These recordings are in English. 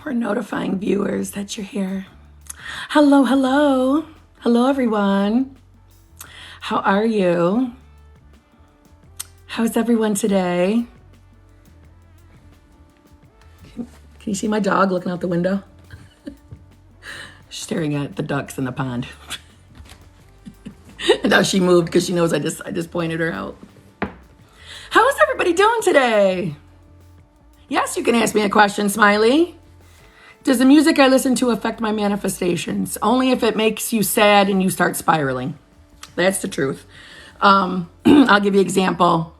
We're notifying viewers that you're here. Hello, hello. Hello, everyone. How are you? How's everyone today? Can you see my dog looking out the window? She's staring at the ducks in the pond. And now she moved because she knows I just pointed her out. How's everybody doing today? Yes, you can ask me a question, Smiley. Does the music I listen to affect my manifestations? Only if it makes you sad and you start spiraling. That's the truth. I'll give you an example.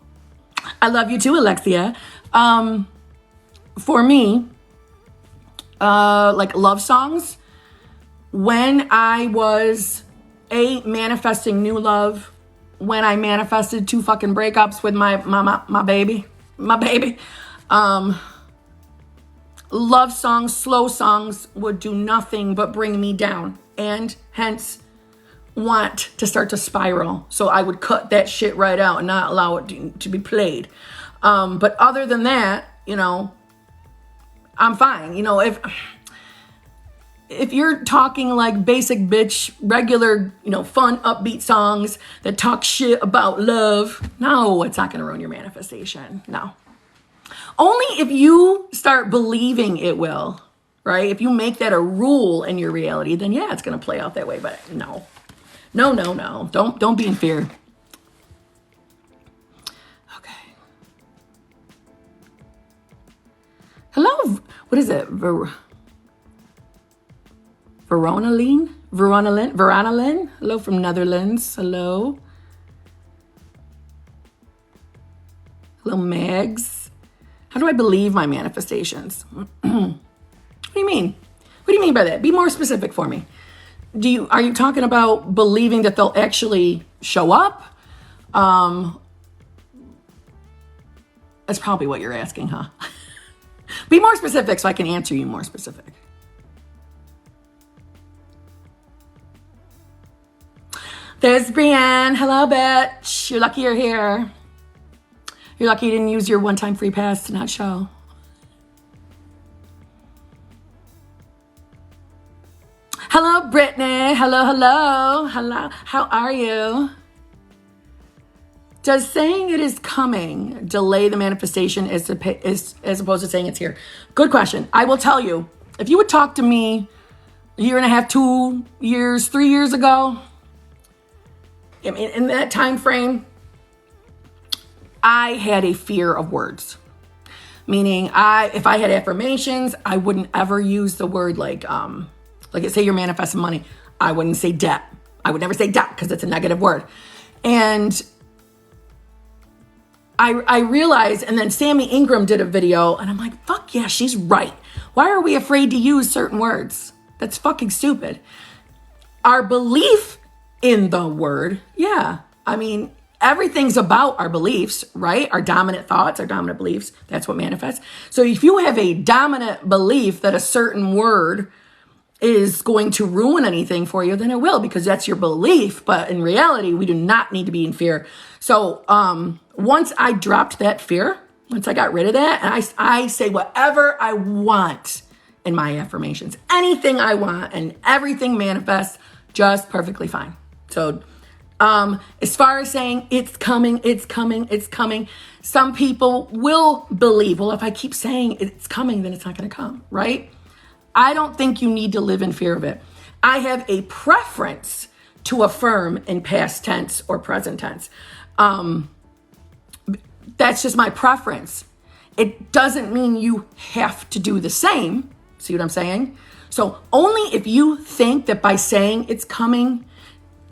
I love you too, Alexia. For me, like love songs, when I was manifesting new love, when I manifested 2 fucking breakups with my baby, love songs, slow songs would do nothing but bring me down and hence want to start to spiral. So I would cut that shit right out and not allow it to be played. But other than that, I'm fine. If you're talking like basic bitch, regular, fun, upbeat songs that talk shit about love, no, it's not going to ruin your manifestation. No. Only if you start believing it will, right? If you make that a rule in your reality, then yeah, it's going to play out that way. But no. Don't be in fear. Okay. Hello. What is it? Veronaline? Hello from Netherlands. Hello. Hello, Megs. How do I believe my manifestations? What do you mean? What do you mean by that? Be more specific for me. Are you talking about believing that they'll actually show up? That's probably what you're asking, huh? Be more specific so I can answer you more specific. There's Brienne. Hello, bitch. You're lucky you're here. You're lucky you didn't use your one-time free pass to not show. Hello, Brittany. Hello. How are you? Does saying it is coming delay the manifestation as opposed to saying it's here? Good question. I will tell you, if you would talk to me a year and a half, 2 years, 3 years ago, in that time frame, I had a fear of words. Meaning, if I had affirmations, I wouldn't ever use the word like say you're manifesting money. I wouldn't say debt. I would never say debt because it's a negative word. And I realized, and then Sammy Ingram did a video, and I'm like, fuck yeah, she's right. Why are we afraid to use certain words? That's fucking stupid. Our belief in the word, yeah. Everything's about our beliefs, right? Our dominant thoughts, our dominant beliefs. That's what manifests. So if you have a dominant belief that a certain word is going to ruin anything for you, then it will, because that's your belief. But in reality, we do not need to be in fear. So once I dropped that fear, once I got rid of that, and I say whatever I want in my affirmations, anything I want, and everything manifests just perfectly fine. So as far as saying it's coming, some people will believe, well, if I keep saying it's coming, then it's not going to come, right? I don't think you need to live in fear of it. I have a preference to affirm in past tense or present tense. That's just my preference. It doesn't mean you have to do the same. See what I'm saying? So only if you think that by saying it's coming,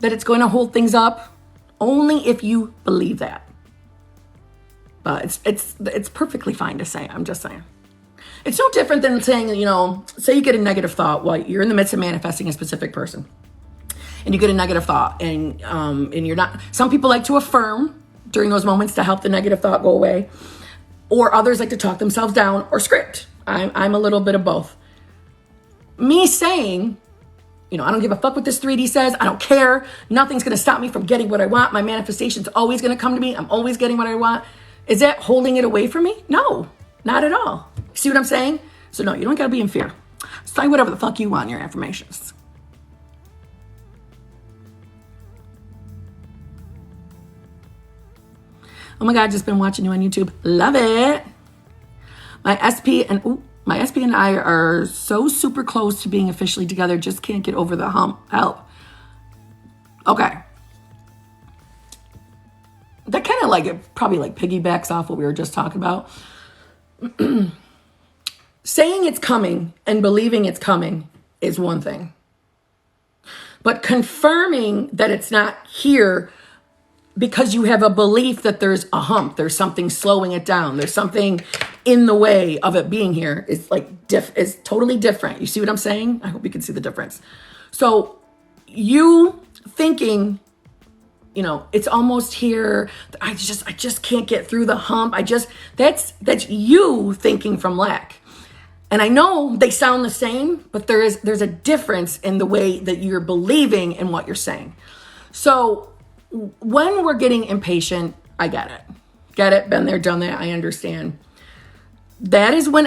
that it's going to hold things up, only if you believe that. But it's perfectly fine to say. I'm just saying. It's no different than saying, say you get a negative thought while you're in the midst of manifesting a specific person, and you get a negative thought, and you're not. Some people like to affirm during those moments to help the negative thought go away, or others like to talk themselves down or script. I'm a little bit of both. Me saying, I don't give a fuck what this 3D says. I don't care. Nothing's going to stop me from getting what I want. My manifestation's always going to come to me. I'm always getting what I want. Is that holding it away from me? No, not at all. See what I'm saying? So no, you don't gotta be in fear. Say whatever the fuck you want in your affirmations. Oh my God, just been watching you on YouTube. Love it. My SP and I are so super close to being officially together. Just can't get over the hump. Help. Okay. That kind of like, it probably like piggybacks off what we were just talking about. Saying it's coming and believing it's coming is one thing. But confirming that it's not here because you have a belief that there's a hump, there's something slowing it down, there's something in the way of it being here, is like is totally different. You see what I'm saying? I hope you can see the difference. So you thinking, you know, it's almost here. I just can't get through the hump. That's you thinking from lack. And I know they sound the same, but there's a difference in the way that you're believing in what you're saying. So when we're getting impatient, I get it, been there, done that, I understand. That is when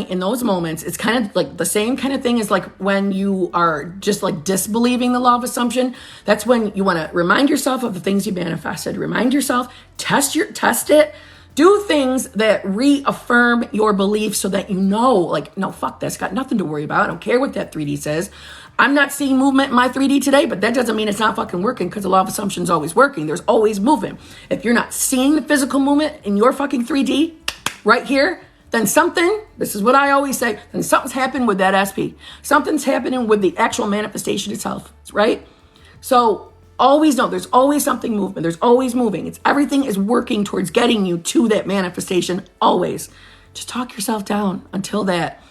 in those moments, it's kind of like the same kind of thing as like when you are just like disbelieving the law of assumption. That's when you want to remind yourself of the things you manifested. Remind yourself, test it, do things that reaffirm your belief so that you know, like, no, fuck this, got nothing to worry about. I don't care what that 3D says. I'm not seeing movement in my 3D today, but that doesn't mean it's not fucking working, because the law of assumption is always working. There's always movement. If you're not seeing the physical movement in your fucking 3D right here, then this is what I always say, then something's happened with that SP. Something's happening with the actual manifestation itself, right? So always know there's always something moving. There's always moving. Everything is working towards getting you to that manifestation, always. Just talk yourself down until that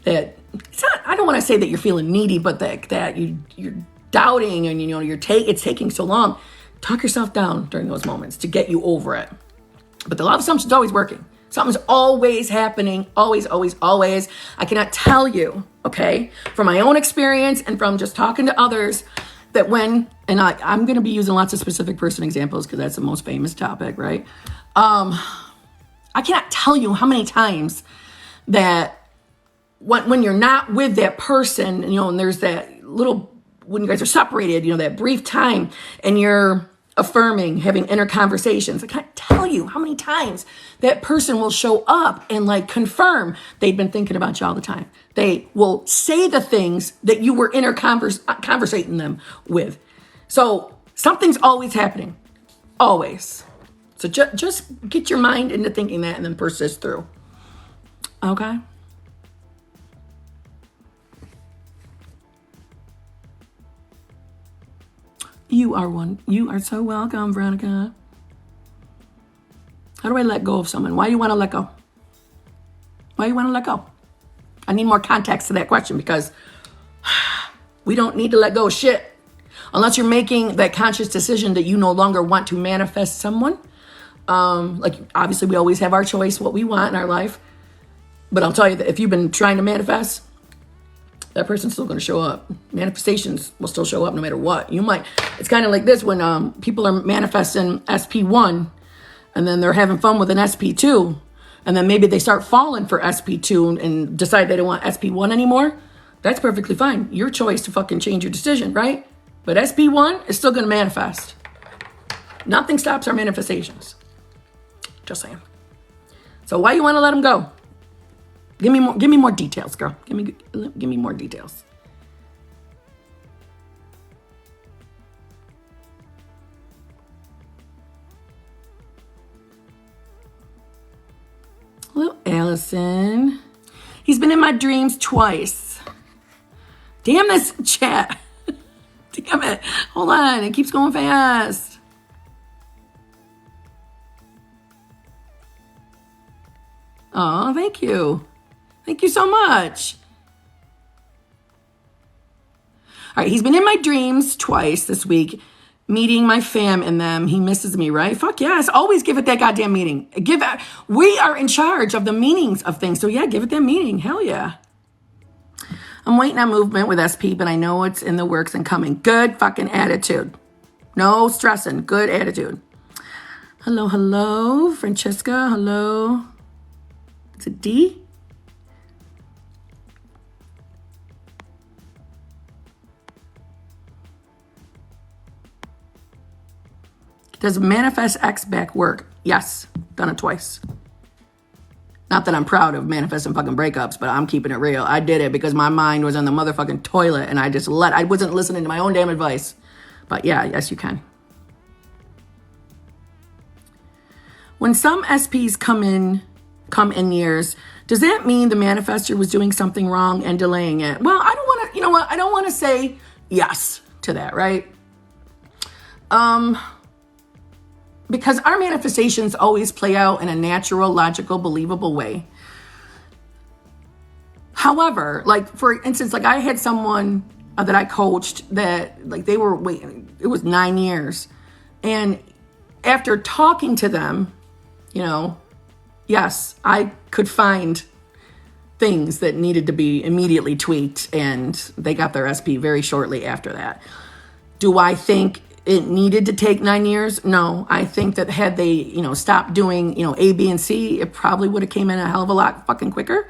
it's not, I don't want to say that you're feeling needy, but that you're doubting and you know it's taking so long. Talk yourself down during those moments to get you over it. But the law of assumption is always working. Something's always happening. Always, always, always. I cannot tell you, okay, from my own experience and from just talking to others, that I'm going to be using lots of specific person examples because that's the most famous topic, right? I cannot tell you how many times that when you're not with that person, you know, and there's that little, when you guys are separated, you know, that brief time, and you're affirming, having inner conversations, I can't tell you how many times that person will show up and like confirm they've been thinking about you all the time. They will say the things that you were conversating them with. So something's always happening, always. So just get your mind into thinking that and then persist through. Okay? You are so welcome, Veronica. How do I let go of someone? Why do you want to let go? Why do you want to let go? I need more context to that question, because we don't need to let go of shit unless you're making that conscious decision that you no longer want to manifest someone. Like, obviously we always have our choice, what we want in our life. But I'll tell you that if you've been trying to manifest, that person's still going to show up. Manifestations will still show up no matter what. It's kind of like this when people are manifesting SP1 and then they're having fun with an SP2, and then maybe they start falling for SP2 and decide they don't want SP1 anymore. That's perfectly fine. Your choice to fucking change your decision, right? But SP1 is still going to manifest. Nothing stops our manifestations. Just saying. So why you want to let them go? Give me more details, girl. Give me more details. Hello, Allison. He's been in my dreams twice. Damn this chat. Damn it. Hold on. It keeps going fast. Oh, thank you. Thank you so much. All right, he's been in my dreams twice this week, meeting my fam in them. He misses me, right? Fuck yes. Always give it that goddamn meaning. We are in charge of the meanings of things. So yeah, give it that meaning. Hell yeah. I'm waiting on movement with SP, but I know it's in the works and coming. Good fucking attitude. No stressing. Good attitude. Hello, Francesca. Hello. Is it D? Does Manifest X back work? Yes, done it twice. Not that I'm proud of manifesting fucking breakups, but I'm keeping it real. I did it because my mind was in the motherfucking toilet and I wasn't listening to my own damn advice. But yeah, yes, you can. When some SPs come in years, does that mean the manifestor was doing something wrong and delaying it? Well, I don't want to, you know what? I don't want to say yes to that, right? Because our manifestations always play out in a natural, logical, believable way. However, like for instance, like I had someone that I coached that like they were waiting, it was 9 years. And after talking to them, you know, yes, I could find things that needed to be immediately tweaked, and they got their SP very shortly after that. Do I think it needed to take 9 years? No, I think that had they, you know, stopped doing, you know, A, B, and C, it probably would have came in a hell of a lot fucking quicker.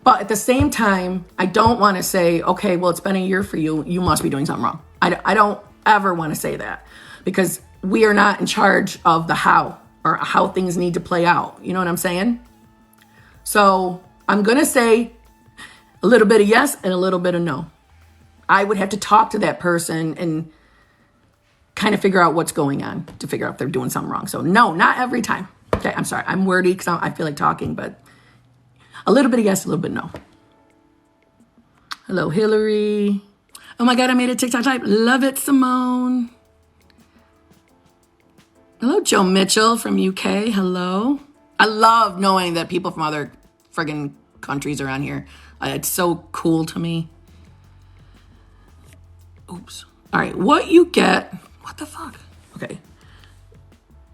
But at the same time, I don't want to say, okay, well, it's been a year for you. You must be doing something wrong. I don't ever want to say that, because we are not in charge of the how or how things need to play out. You know what I'm saying? So I'm going to say a little bit of yes and a little bit of no. I would have to talk to that person and kind of figure out what's going on to figure out if they're doing something wrong. So no, not every time. Okay, I'm sorry. I'm wordy because I feel like talking, but a little bit of yes, a little bit no. Hello, Hillary. Oh my God, I made a TikTok type. Love it, Simone. Hello, Joe Mitchell from UK. Hello. I love knowing that people from other friggin' countries are on here. It's so cool to me. Oops. All right, what you get... What the fuck? Okay.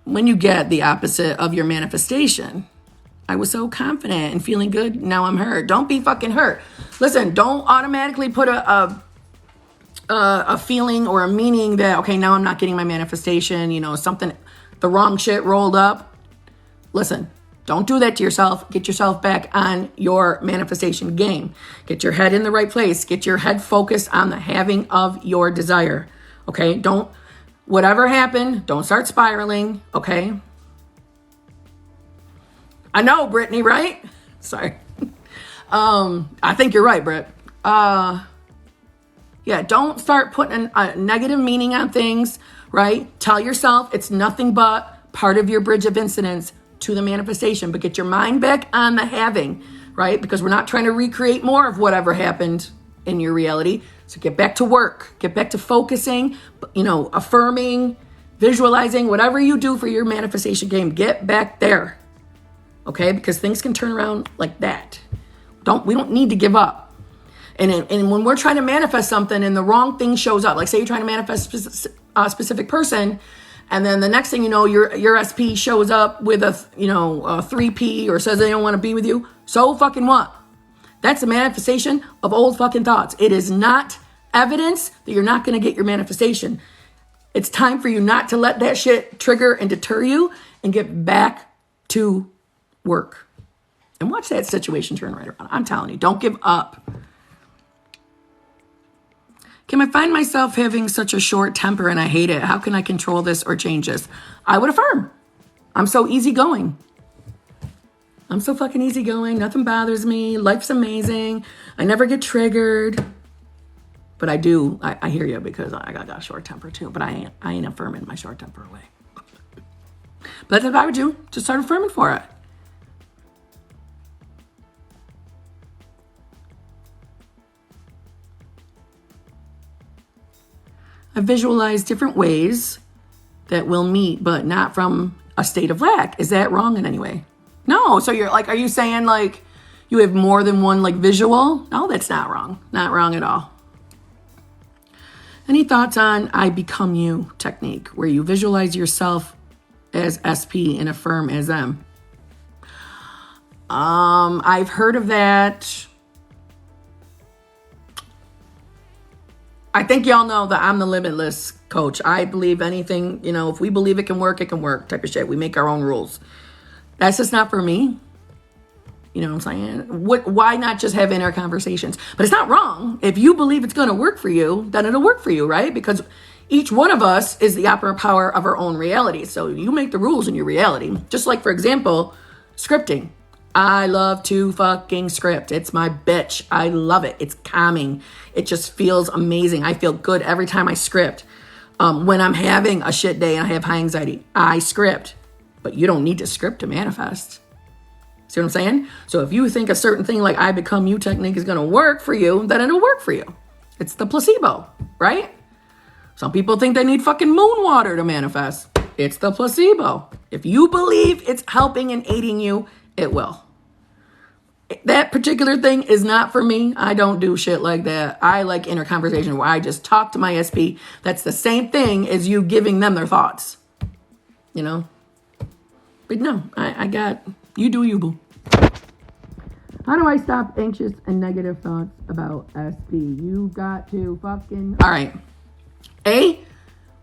When you get the opposite of your manifestation, I was so confident and feeling good. Now I'm hurt. Don't be fucking hurt. Listen, don't automatically put a feeling or a meaning that, okay, now I'm not getting my manifestation, you know, something, the wrong shit rolled up. Listen, don't do that to yourself. Get yourself back on your manifestation game. Get your head in the right place. Get your head focused on the having of your desire. Okay? Don't, whatever happened, don't start spiraling. Okay? I know, Brittany, right? Sorry. I think you're right, Britt. Yeah, don't start putting a negative meaning on things, right? Tell yourself it's nothing but part of your bridge of incidents to the manifestation, but get your mind back on the having, right? Because we're not trying to recreate more of whatever happened in your reality. So get back to work, get back to focusing, you know, affirming, visualizing, whatever you do for your manifestation game, get back there. Okay? Because things can turn around like that. We don't need to give up. And when we're trying to manifest something and the wrong thing shows up, like say you're trying to manifest a specific person, and then the next thing you know, your SP shows up with a 3P or says they don't want to be with you. So fucking what? That's a manifestation of old fucking thoughts. It is not evidence that you're not going to get your manifestation. It's time for you not to let that shit trigger and deter you and get back to work. And watch that situation turn right around. I'm telling you, don't give up. Can I find myself having such a short temper and I hate it? How can I control this or change this? I would affirm. I'm so easygoing. I'm so fucking easygoing. Nothing bothers me. Life's amazing. I never get triggered. But I do. I hear you, because I got a short temper too. But I ain't affirming my short temper away. But that's what I would do. Just start affirming for it. I visualize different ways that we'll meet, but not from a state of lack. Is that wrong in any way? No. So you're like, are you saying like you have more than one like visual? No, that's not wrong. Not wrong at all. Any thoughts on I become you technique, where you visualize yourself as SP and affirm as them? I've heard of that. I think y'all know that I'm the limitless coach. I believe anything, if we believe it can work type of shit. We make our own rules. That's just not for me. You know what I'm saying? Why not just have inner conversations? But it's not wrong. If you believe it's going to work for you, then it'll work for you, right? Because Each one of us is the opera power of our own reality. So you make the rules in your reality. Just like, for example, scripting. I love to fucking script. It's my bitch. I love it. It's calming. It just feels amazing. I feel good every time I script. When I'm having a shit day and I have high anxiety, I script. But you don't need to script to manifest. See what I'm saying? So if you think a certain thing like I Become You technique is going to work for you, then it'll work for you. It's the placebo, right? Some people think they need fucking moon water to manifest. It's the placebo. If you believe it's helping and aiding you, it will. That particular thing is not for me. I don't do shit like that. I like inner conversation where I just talk to my SP. That's the same thing as you giving them their thoughts. You know? But no, I got, you do you, boo. How do I stop anxious and negative thoughts about SP? You got to fucking... All right.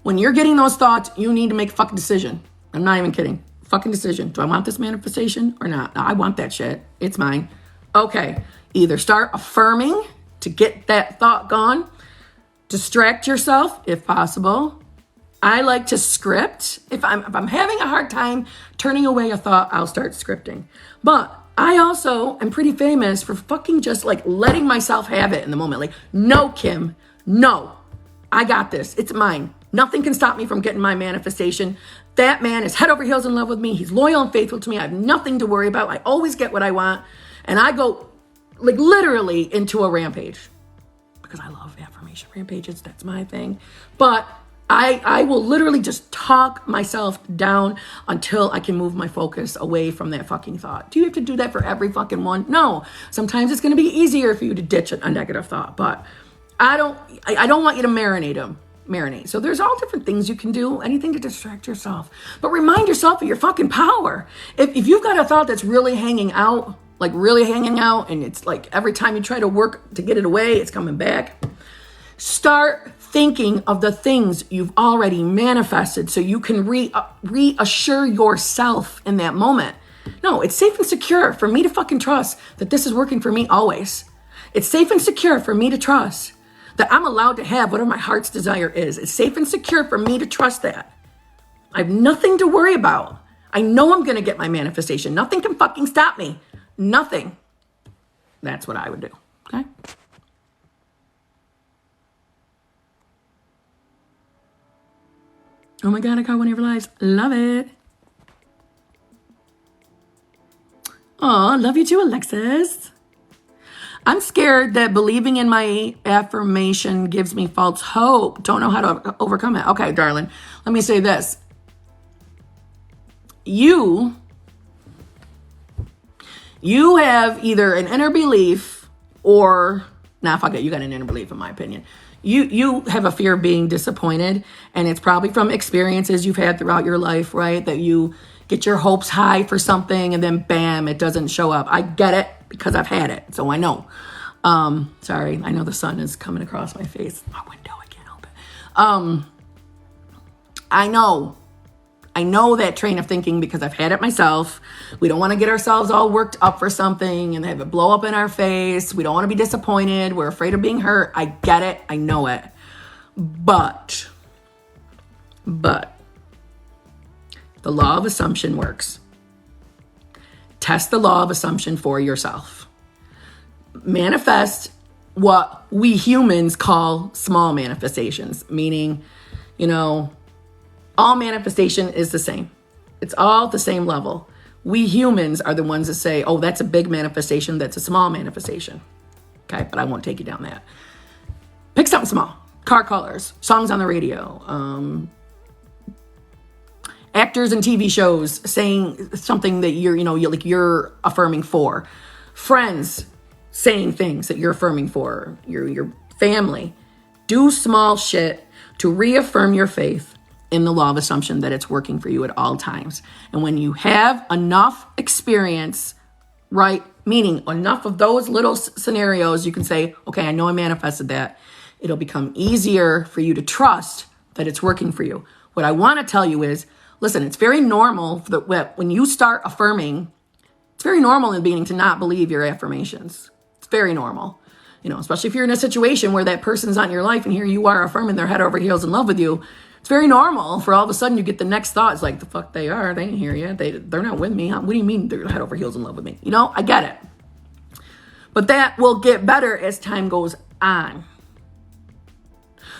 When you're getting those thoughts, you need to make a fucking decision. I'm not even kidding. Fucking decision. Do I want this manifestation or not? No, I want that shit. It's mine. Okay. Either start affirming to get that thought gone. Distract yourself if possible. I like to script. If I'm having a hard time turning away a thought, I'll start scripting. But I also am pretty famous for fucking just like letting myself have it in the moment. Like, no, Kim, no, I got this. It's mine. Nothing can stop me from getting my manifestation. That man is head over heels in love with me. He's loyal and faithful to me. I have nothing to worry about. I always get what I want. And I go like literally into a rampage because I love affirmation rampages. That's my thing. But I will literally just talk myself down until I can move my focus away from that fucking thought. Do you have to do that for every fucking one? No. Sometimes it's going to be easier for you to ditch a negative thought, but I don't want you to marinate. So there's all different things you can do, anything to distract yourself. But remind yourself of your fucking power. If you've got a thought that's really hanging out, and it's like every time you try to work to get it away, it's coming back. Start thinking of the things you've already manifested so you can reassure yourself in that moment. No, it's safe and secure for me to fucking trust that this is working for me always. It's safe and secure for me to trust that I'm allowed to have whatever my heart's desire is. It's safe and secure for me to trust that. I have nothing to worry about. I know I'm going to get my manifestation. Nothing can fucking stop me. Nothing. That's what I would do. Okay? Oh my God, I caught one of your lives. Love it. Oh, love you too, Alexis. I'm scared that believing in my affirmation gives me false hope. Don't know how to overcome it. Okay, darling, let me say this. You have either an inner belief or, fuck it, you got an inner belief in my opinion. You have a fear of being disappointed, and it's probably from experiences you've had throughout your life, right? That you get your hopes high for something and then bam, it doesn't show up. I get it because I've had it, so I know. Sorry, I know the sun is coming across my face. My window, I can't help it. I know that train of thinking because I've had it myself. We don't want to get ourselves all worked up for something and have it blow up in our face. We don't want to be disappointed. We're afraid of being hurt. I get it. I know it. But the law of assumption works. Test the law of assumption for yourself. Manifest what we humans call small manifestations, meaning, all manifestation is the same. It's all the same level. We humans are the ones that say, oh, that's a big manifestation. That's a small manifestation. Okay, but I won't take you down that. Pick something small. Car colors, songs on the radio, actors in TV shows saying something that you're affirming for. Friends saying things that you're affirming for. Your family. Do small shit to reaffirm your faith in the law of assumption that it's working for you at all times. And when you have enough experience, right, meaning enough of those little scenarios, you can say, okay, I know I manifested that. It'll become easier for you to trust that it's working for you. What I want to tell you is, listen, it's very normal that when you start affirming, it's very normal in the beginning to not believe your affirmations. It's very normal. especially if you're in a situation where that person's not in your life and here you are affirming they're head over heels in love with you. It's very normal for all of a sudden you get the next thought. It's like, the fuck they are. They ain't here yet. They're not with me. What do you mean they're head over heels in love with me? I get it. But that will get better as time goes on.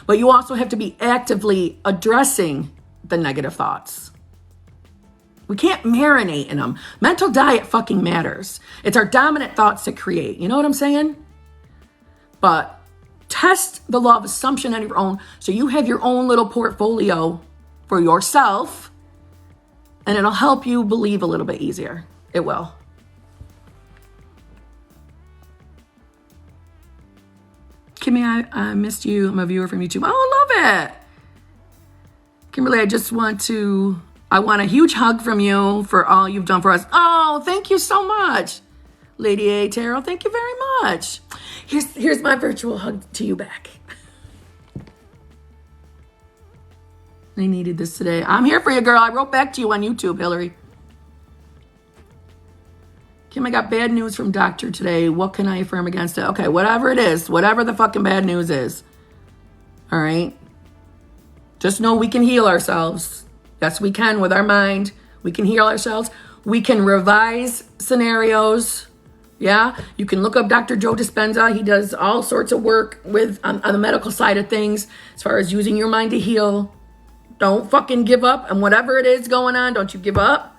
But you also have to be actively addressing the negative thoughts. We can't marinate in them. Mental diet fucking matters. It's our dominant thoughts that create. You know what I'm saying? But test the law of assumption on your own so you have your own little portfolio for yourself, and it'll help you believe a little bit easier. It will. Kimmy, I missed you. I'm a viewer from YouTube. Oh, love it. Kimberly, I want a huge hug from you for all you've done for us. Oh, thank you so much. Lady A. Tarot, thank you very much. Here's my virtual hug to you back. I needed this today. I'm here for you, girl. I wrote back to you on YouTube, Hillary. Kim, I got bad news from doctor today. What can I affirm against it? Okay, whatever it is, whatever the fucking bad news is. All right? Just know we can heal ourselves. Yes, we can with our mind. We can heal ourselves. We can revise scenarios. Yeah? You can look up Dr. Joe Dispenza. He does all sorts of work on the medical side of things as far as using your mind to heal. Don't fucking give up. And whatever it is going on, don't you give up.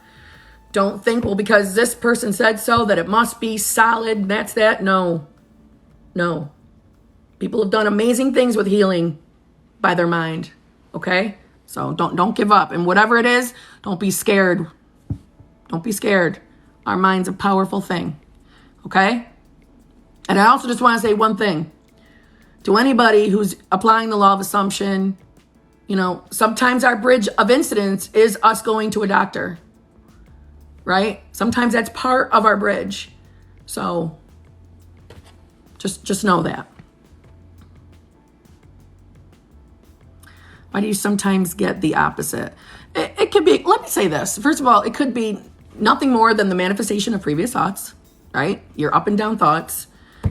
Don't think, well, because this person said so, that it must be solid. That's that. No. People have done amazing things with healing by their mind. Okay? So don't give up. And whatever it is, don't be scared. Don't be scared. Our mind's a powerful thing. Okay? And I also just want to say one thing. To anybody who's applying the law of assumption, sometimes our bridge of incidents is us going to a doctor. Right? Sometimes that's part of our bridge. So just know that. Why do you sometimes get the opposite? It could be, let me say this. First of all, it could be nothing more than the manifestation of previous thoughts, right? Your up and down thoughts.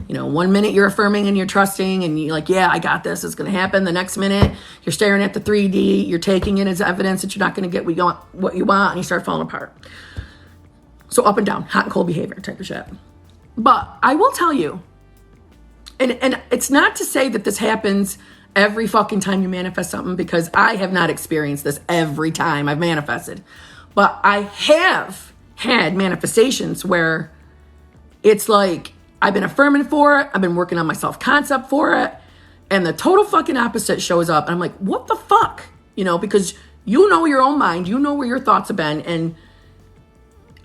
1 minute you're affirming and you're trusting and you're like, yeah, I got this. It's going to happen. The next minute you're staring at the 3D. You're taking it as evidence that you're not going to get what you want, and you start falling apart. So up and down, hot and cold behavior type of shit. But I will tell you, and it's not to say that this happens every fucking time you manifest something, because I have not experienced this every time I've manifested. But I have had manifestations where it's like I've been affirming for it, I've been working on my self-concept for it, and the total fucking opposite shows up. And I'm like, what the fuck? Because you know your own mind, you know where your thoughts have been, and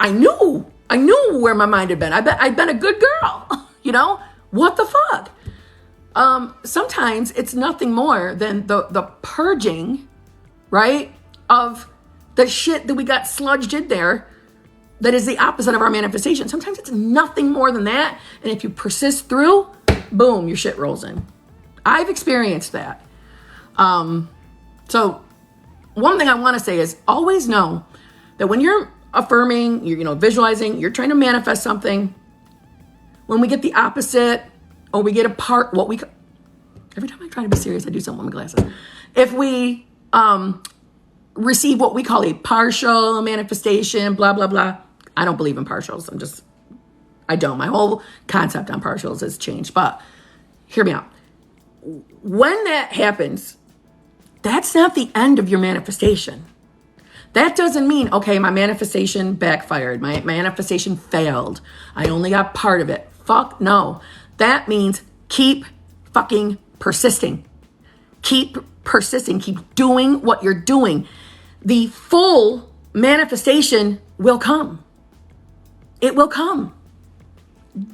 I knew where my mind had been. I'd been a good girl, What the fuck? Sometimes it's nothing more than the purging, right, of the shit that we got sludged in there that is the opposite of our manifestation. Sometimes it's nothing more than that. And if you persist through, boom, your shit rolls in. I've experienced that. So one thing I want to say is always know that when you're affirming, you're visualizing, you're trying to manifest something, when we get the opposite or we get a part, every time I try to be serious, I do something with my glasses. If we receive what we call a partial manifestation, blah, blah, blah. I don't believe in partials. I don't. My whole concept on partials has changed. But hear me out. When that happens, that's not the end of your manifestation. That doesn't mean, okay, my manifestation backfired. My manifestation failed. I only got part of it. Fuck no. That means keep fucking persisting. Keep persisting. Keep doing what you're doing. The full manifestation will come. It will come.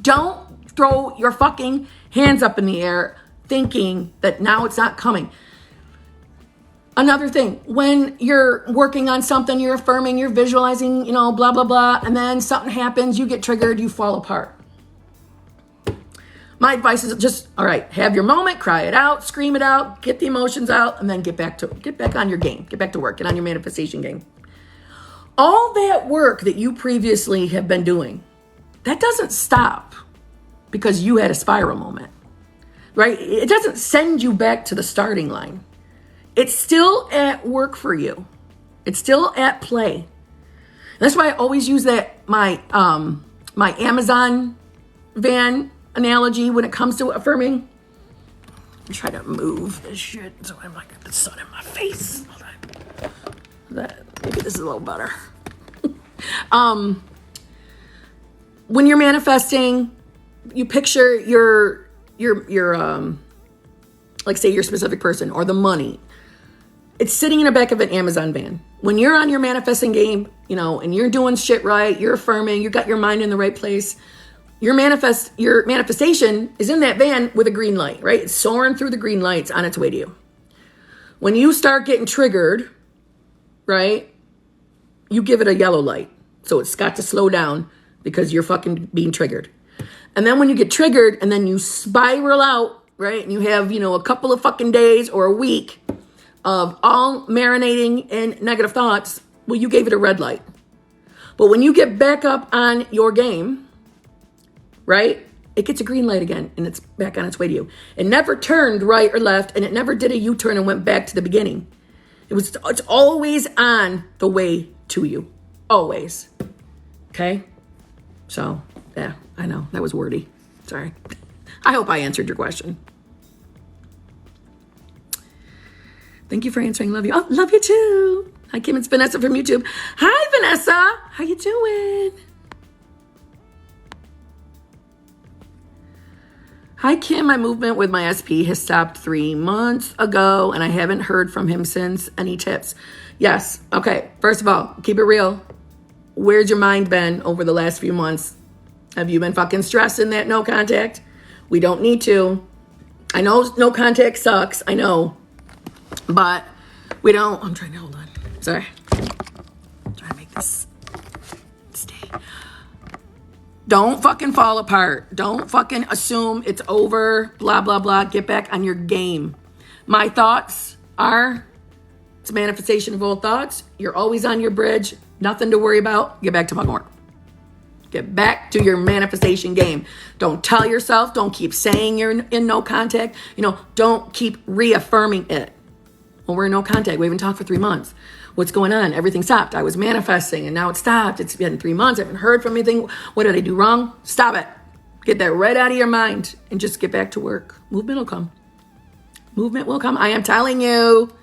Don't throw your fucking hands up in the air thinking that now it's not coming. Another thing, when you're working on something, you're affirming, you're visualizing, blah, blah, blah, and then something happens, you get triggered, you fall apart. My advice is just, all right, have your moment, cry it out, scream it out, get the emotions out, and then get back on your game, get back to work, get on your manifestation game. All that work that you previously have been doing, that doesn't stop because you had a spiral moment. right? It doesn't send you back to the starting line. It's still at work for you. It's still at play. That's why I always use that my Amazon van analogy when it comes to affirming. I'm trying to move this shit so I'm not got the sun in my face. Hold on. Maybe this is a little better. When you're manifesting, you picture your like say your specific person or the money. It's sitting in the back of an Amazon van. When you're on your manifesting game, and you're doing shit right, you're affirming, you got your mind in the right place. Your manifestation is in that van with a green light, right? It's soaring through the green lights on its way to you. When you start getting triggered, right, you give it a yellow light. So it's got to slow down because you're fucking being triggered. And then when you get triggered and then you spiral out, right, and you have, a couple of fucking days or a week of all marinating in negative thoughts, well, you gave it a red light. But when you get back up on your game, right, it gets a green light again and it's back on its way to you. It never turned right or left and it never did a U-turn and went back to the beginning. It's always on the way to you. Always. Okay? So, yeah, I know. That was wordy. Sorry. I hope I answered your question. Thank you for answering. Love you. Oh, love you too. Hi, Kim. It's Vanessa from YouTube. Hi, Vanessa. How you doing? Hi, Kim. My movement with my SP has stopped 3 months ago, and I haven't heard from him since. Any tips? Yes. Okay. First of all, keep it real. Where's your mind been over the last few months? Have you been fucking stressed in that no contact? We don't need to. I know no contact sucks. I know. But we don't. I'm trying to hold on. Sorry. I'm trying to make this stay. Don't fucking fall apart. Don't fucking assume it's over. Blah, blah, blah. Get back on your game. My thoughts are, it's a manifestation of old thoughts. You're always on your bridge. Nothing to worry about. Get back to fucking work. Get back to your manifestation game. Don't tell yourself. Don't keep saying you're in no contact. Don't keep reaffirming it. Well, we're in no contact. We haven't talked for 3 months. What's going on? Everything stopped. I was manifesting and now it stopped. It's been 3 months. I haven't heard from anything. What did I do wrong? Stop it. Get that right out of your mind and just get back to work. Movement will come. Movement will come. I am telling you,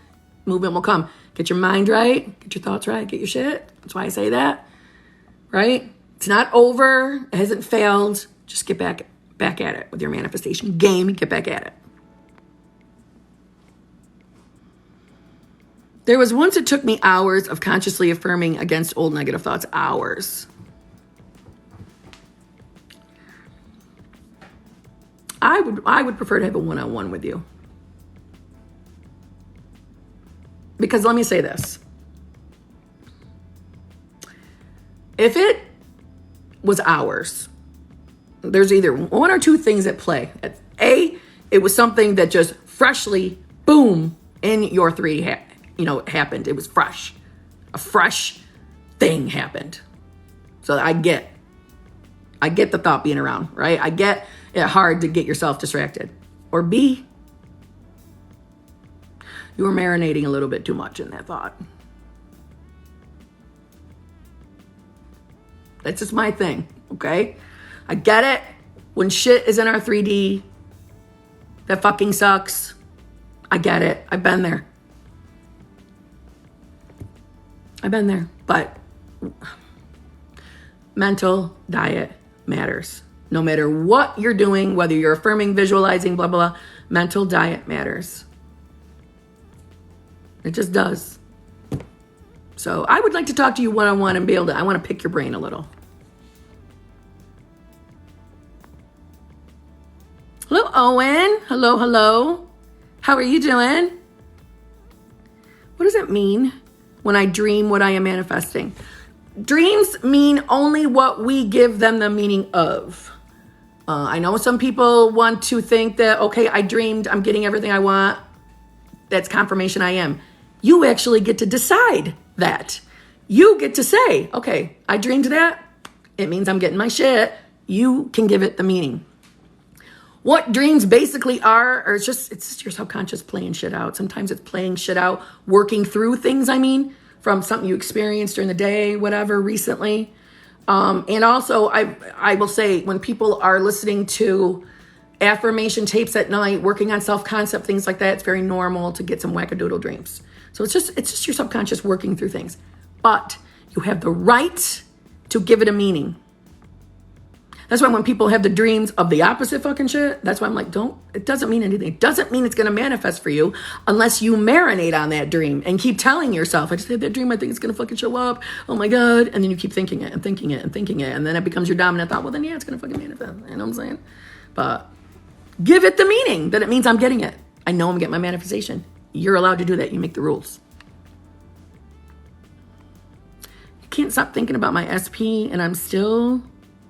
movement will come. Get your mind right. Get your thoughts right. Get your shit. That's why I say that, right? It's not over. It hasn't failed. Just get back at it with your manifestation game. Get back at it. There was once it took me hours of consciously affirming against old negative thoughts. Hours. I would prefer to have a one-on-one with you. Because let me say this. If it was hours, there's either one or two things at play. A, it was something that just freshly, boom, in your 3 happened. It was fresh. A fresh thing happened. So I get the thought being around, right? I get it hard to get yourself distracted. Or B, you were marinating a little bit too much in that thought. That's just my thing, okay? I get it. When shit is in our 3D, that fucking sucks. I get it. I've been there. But mental diet matters. No matter what you're doing, whether you're affirming, visualizing, blah, blah, blah, mental diet matters. It just does. So I would like to talk to you one-on-one and I want to pick your brain a little. Hello, Owen. Hello. How are you doing? What does it mean when I dream what I am manifesting? Dreams mean only what we give them the meaning of. I know some people want to think that, okay, I dreamed, I'm getting everything I want. That's confirmation I am. You actually get to decide that. You get to say, okay, I dreamed that. It means I'm getting my shit. You can give it the meaning. what dreams basically are, or it's just your subconscious playing shit out. Sometimes it's playing shit out, working through things, from something you experienced during the day, whatever, recently. And also, I will say, when people are listening to affirmation tapes at night, working on self-concept, things like that, it's very normal to get some wackadoodle dreams. So it's just your subconscious working through things. But you have the right to give it a meaning. That's why when people have the dreams of the opposite fucking shit, that's why I'm like, it doesn't mean anything. It doesn't mean it's going to manifest for you unless you marinate on that dream and keep telling yourself, I just had that dream, I think it's going to fucking show up. Oh my God. And then you keep thinking it and thinking it and thinking it. And then it becomes your dominant thought. Well, then yeah, it's going to fucking manifest. You know what I'm saying? But give it the meaning that it means I'm getting it. I know I'm getting my manifestation. You're allowed to do that. You make the rules. You can't stop thinking about my SP and I'm still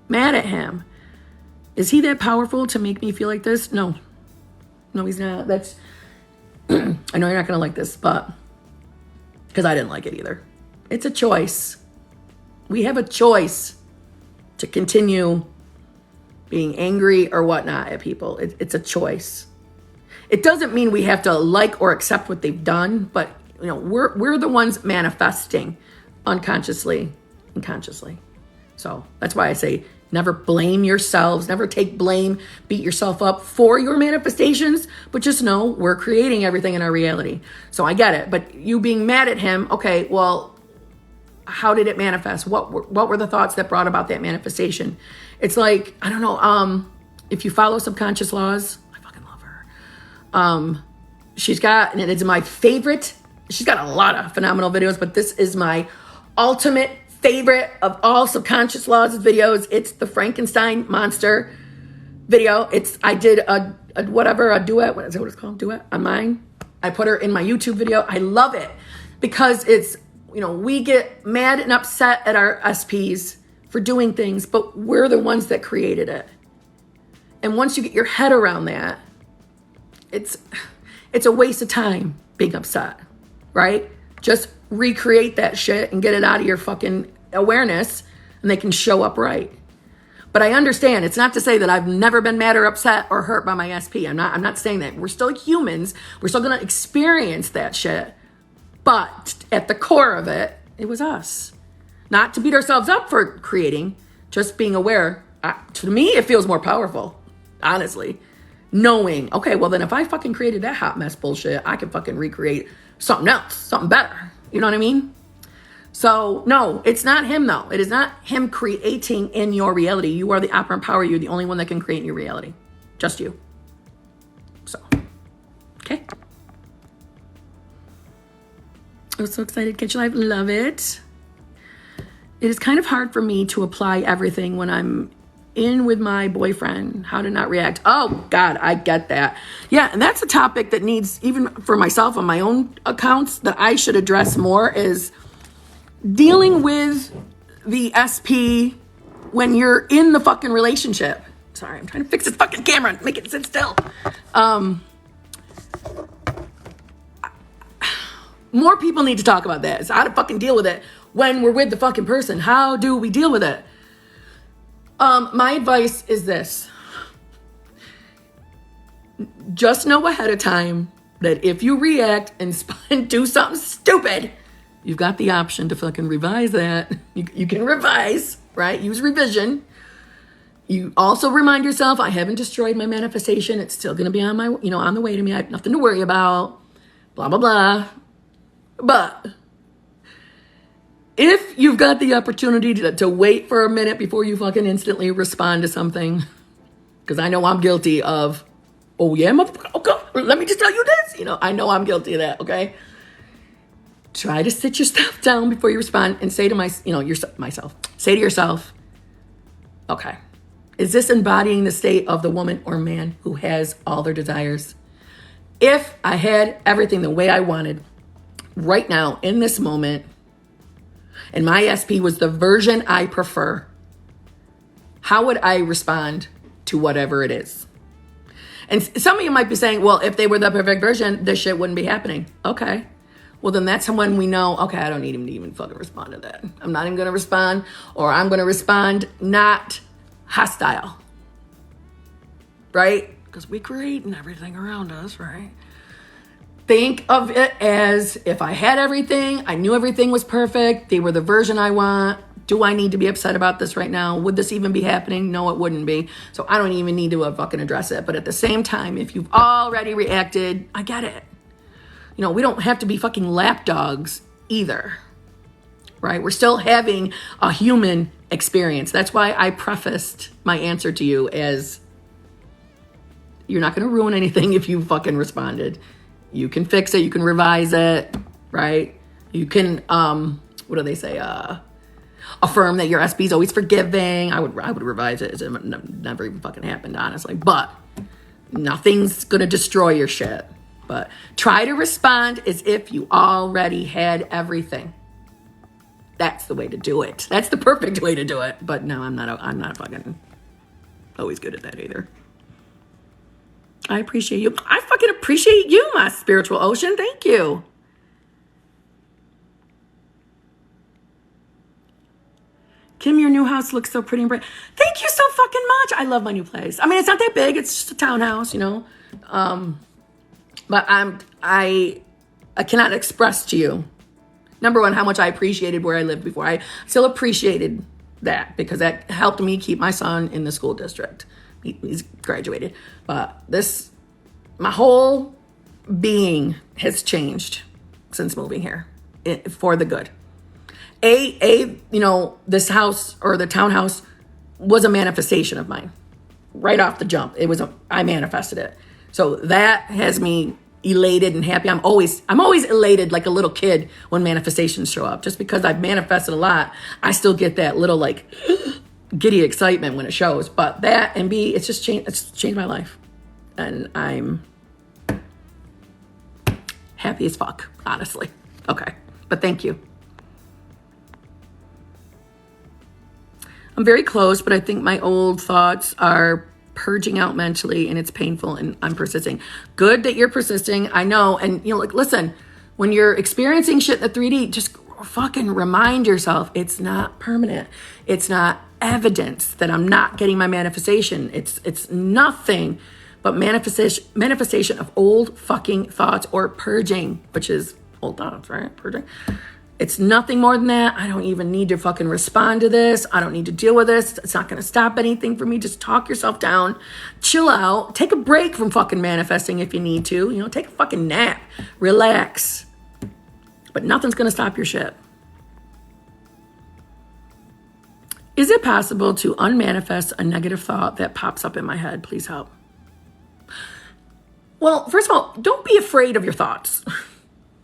mad at him. Is he that powerful to make me feel like this? No, he's not. That's, I know you're not going to like this, but because I didn't like it either. It's a choice. We have a choice to continue being angry or whatnot at people. It's a choice. It doesn't mean we have to like or accept what they've done, but we're the ones manifesting unconsciously and consciously. So that's why I say never blame yourselves, never take blame, beat yourself up for your manifestations, but just know we're creating everything in our reality. So I get it, but you being mad at him, okay, well, how did it manifest? What were the thoughts that brought about that manifestation? It's like, I don't know, if you follow subconscious laws, I fucking love her. She's got, and it's my favorite, she's got a lot of phenomenal videos, but this is my ultimate favorite of all subconscious laws videos. It's the Frankenstein monster video. I did a duet. What is it called? Duet on mine. I put her in my YouTube video. I love it because it's, we get mad and upset at our SPs for doing things, but we're the ones that created it. And once you get your head around that, it's a waste of time being upset, right? Just recreate that shit and get it out of your fucking awareness and they can show up right. But I understand, it's not to say that I've never been mad or upset or hurt by my SP. I'm not saying that. We're still humans. We're still going to experience that shit. But at the core of it, it was us. Not to beat ourselves up for creating, just being aware. To me, it feels more powerful, honestly. Knowing, okay, well then if I fucking created that hot mess bullshit, I can fucking recreate something else, something better. You know what I mean? So no, it's not him though. It is not him creating in your reality. You are the operant power. You're the only one that can create in your reality. Just you. So, okay. I was so excited. Catch Your Life. Love it. It is kind of hard for me to apply everything when I'm in with my boyfriend. How to not react. Oh God, I get that. Yeah, and that's a topic that needs, even for myself on my own accounts, that I should address more, is dealing with the SP when you're in the fucking relationship. Sorry, I'm trying to fix this fucking camera and make it sit still. More people need to talk about that. It's how to fucking deal with it when we're with the fucking person. How do we deal with it? My advice is this. Just know ahead of time that if you react and do something stupid, you've got the option to fucking revise that. You can revise, right? Use revision. You also remind yourself, I haven't destroyed my manifestation. It's still going to be on my, on the way to me. I have nothing to worry about. Blah, blah, blah. But if you've got the opportunity to wait for a minute before you fucking instantly respond to something, because I know I'm guilty of, oh yeah, motherfucker, okay, let me just tell you this. I know I'm guilty of that, okay? Try to sit yourself down before you respond and say to say to yourself, okay, is this embodying the state of the woman or man who has all their desires? If I had everything the way I wanted right now in this moment, and my SP was the version I prefer, how would I respond to whatever it is? And some of you might be saying, well, if they were the perfect version, this shit wouldn't be happening. Okay. Well, then that's when we know, okay, I don't need him to even fucking respond to that. I'm not even going to respond, or I'm going to respond not hostile. Right? because we create everything around us, right? Think of it as if I had everything, I knew everything was perfect, they were the version I want. Do I need to be upset about this right now? Would this even be happening? No, it wouldn't be. So I don't even need to fucking address it. But at the same time, if you've already reacted, I get it. We don't have to be fucking lapdogs either, right? We're still having a human experience. That's why I prefaced my answer to you as, you're not going to ruin anything if you fucking responded. You can fix it. You can revise it, right? You can, what do they say? Affirm that your SB is always forgiving. I would revise it. It never even fucking happened, honestly. But nothing's going to destroy your shit. But try to respond as if you already had everything. That's the way to do it. That's the perfect way to do it. But no, I'm not fucking always good at that either. I appreciate you. I fucking appreciate you, my spiritual ocean. Thank you. Kim, your new house looks so pretty and bright. Thank you so fucking much. I love my new place. I mean, it's not that big. It's just a townhouse, But I cannot express to you, number one, how much I appreciated where I lived before. I still appreciated that because that helped me keep my son in the school district. He's graduated. But my whole being has changed since moving here for the good. This house or the townhouse was a manifestation of mine right off the jump. I manifested it. So that has me elated and happy. I'm always elated like a little kid when manifestations show up. Just because I've manifested a lot, I still get that little like giddy excitement when it shows. But that and B, it's changed my life. And I'm happy as fuck, honestly. Okay. But thank you. I'm very close, but I think my old thoughts are purging out mentally and it's painful and I'm persisting. Good that you're persisting. I know. And listen, when you're experiencing shit in the 3D, just fucking remind yourself it's not permanent. It's not evidence that I'm not getting my manifestation. It's nothing but manifestation of old fucking thoughts or purging, which is old thoughts, right? Purging. It's nothing more than that. I don't even need to fucking respond to this. I don't need to deal with this. It's not going to stop anything for me. Just talk yourself down. Chill out. Take a break from fucking manifesting if you need to. Take a fucking nap. Relax. But nothing's going to stop your shit. Is it possible to unmanifest a negative thought that pops up in my head? Please help. Well, first of all, don't be afraid of your thoughts.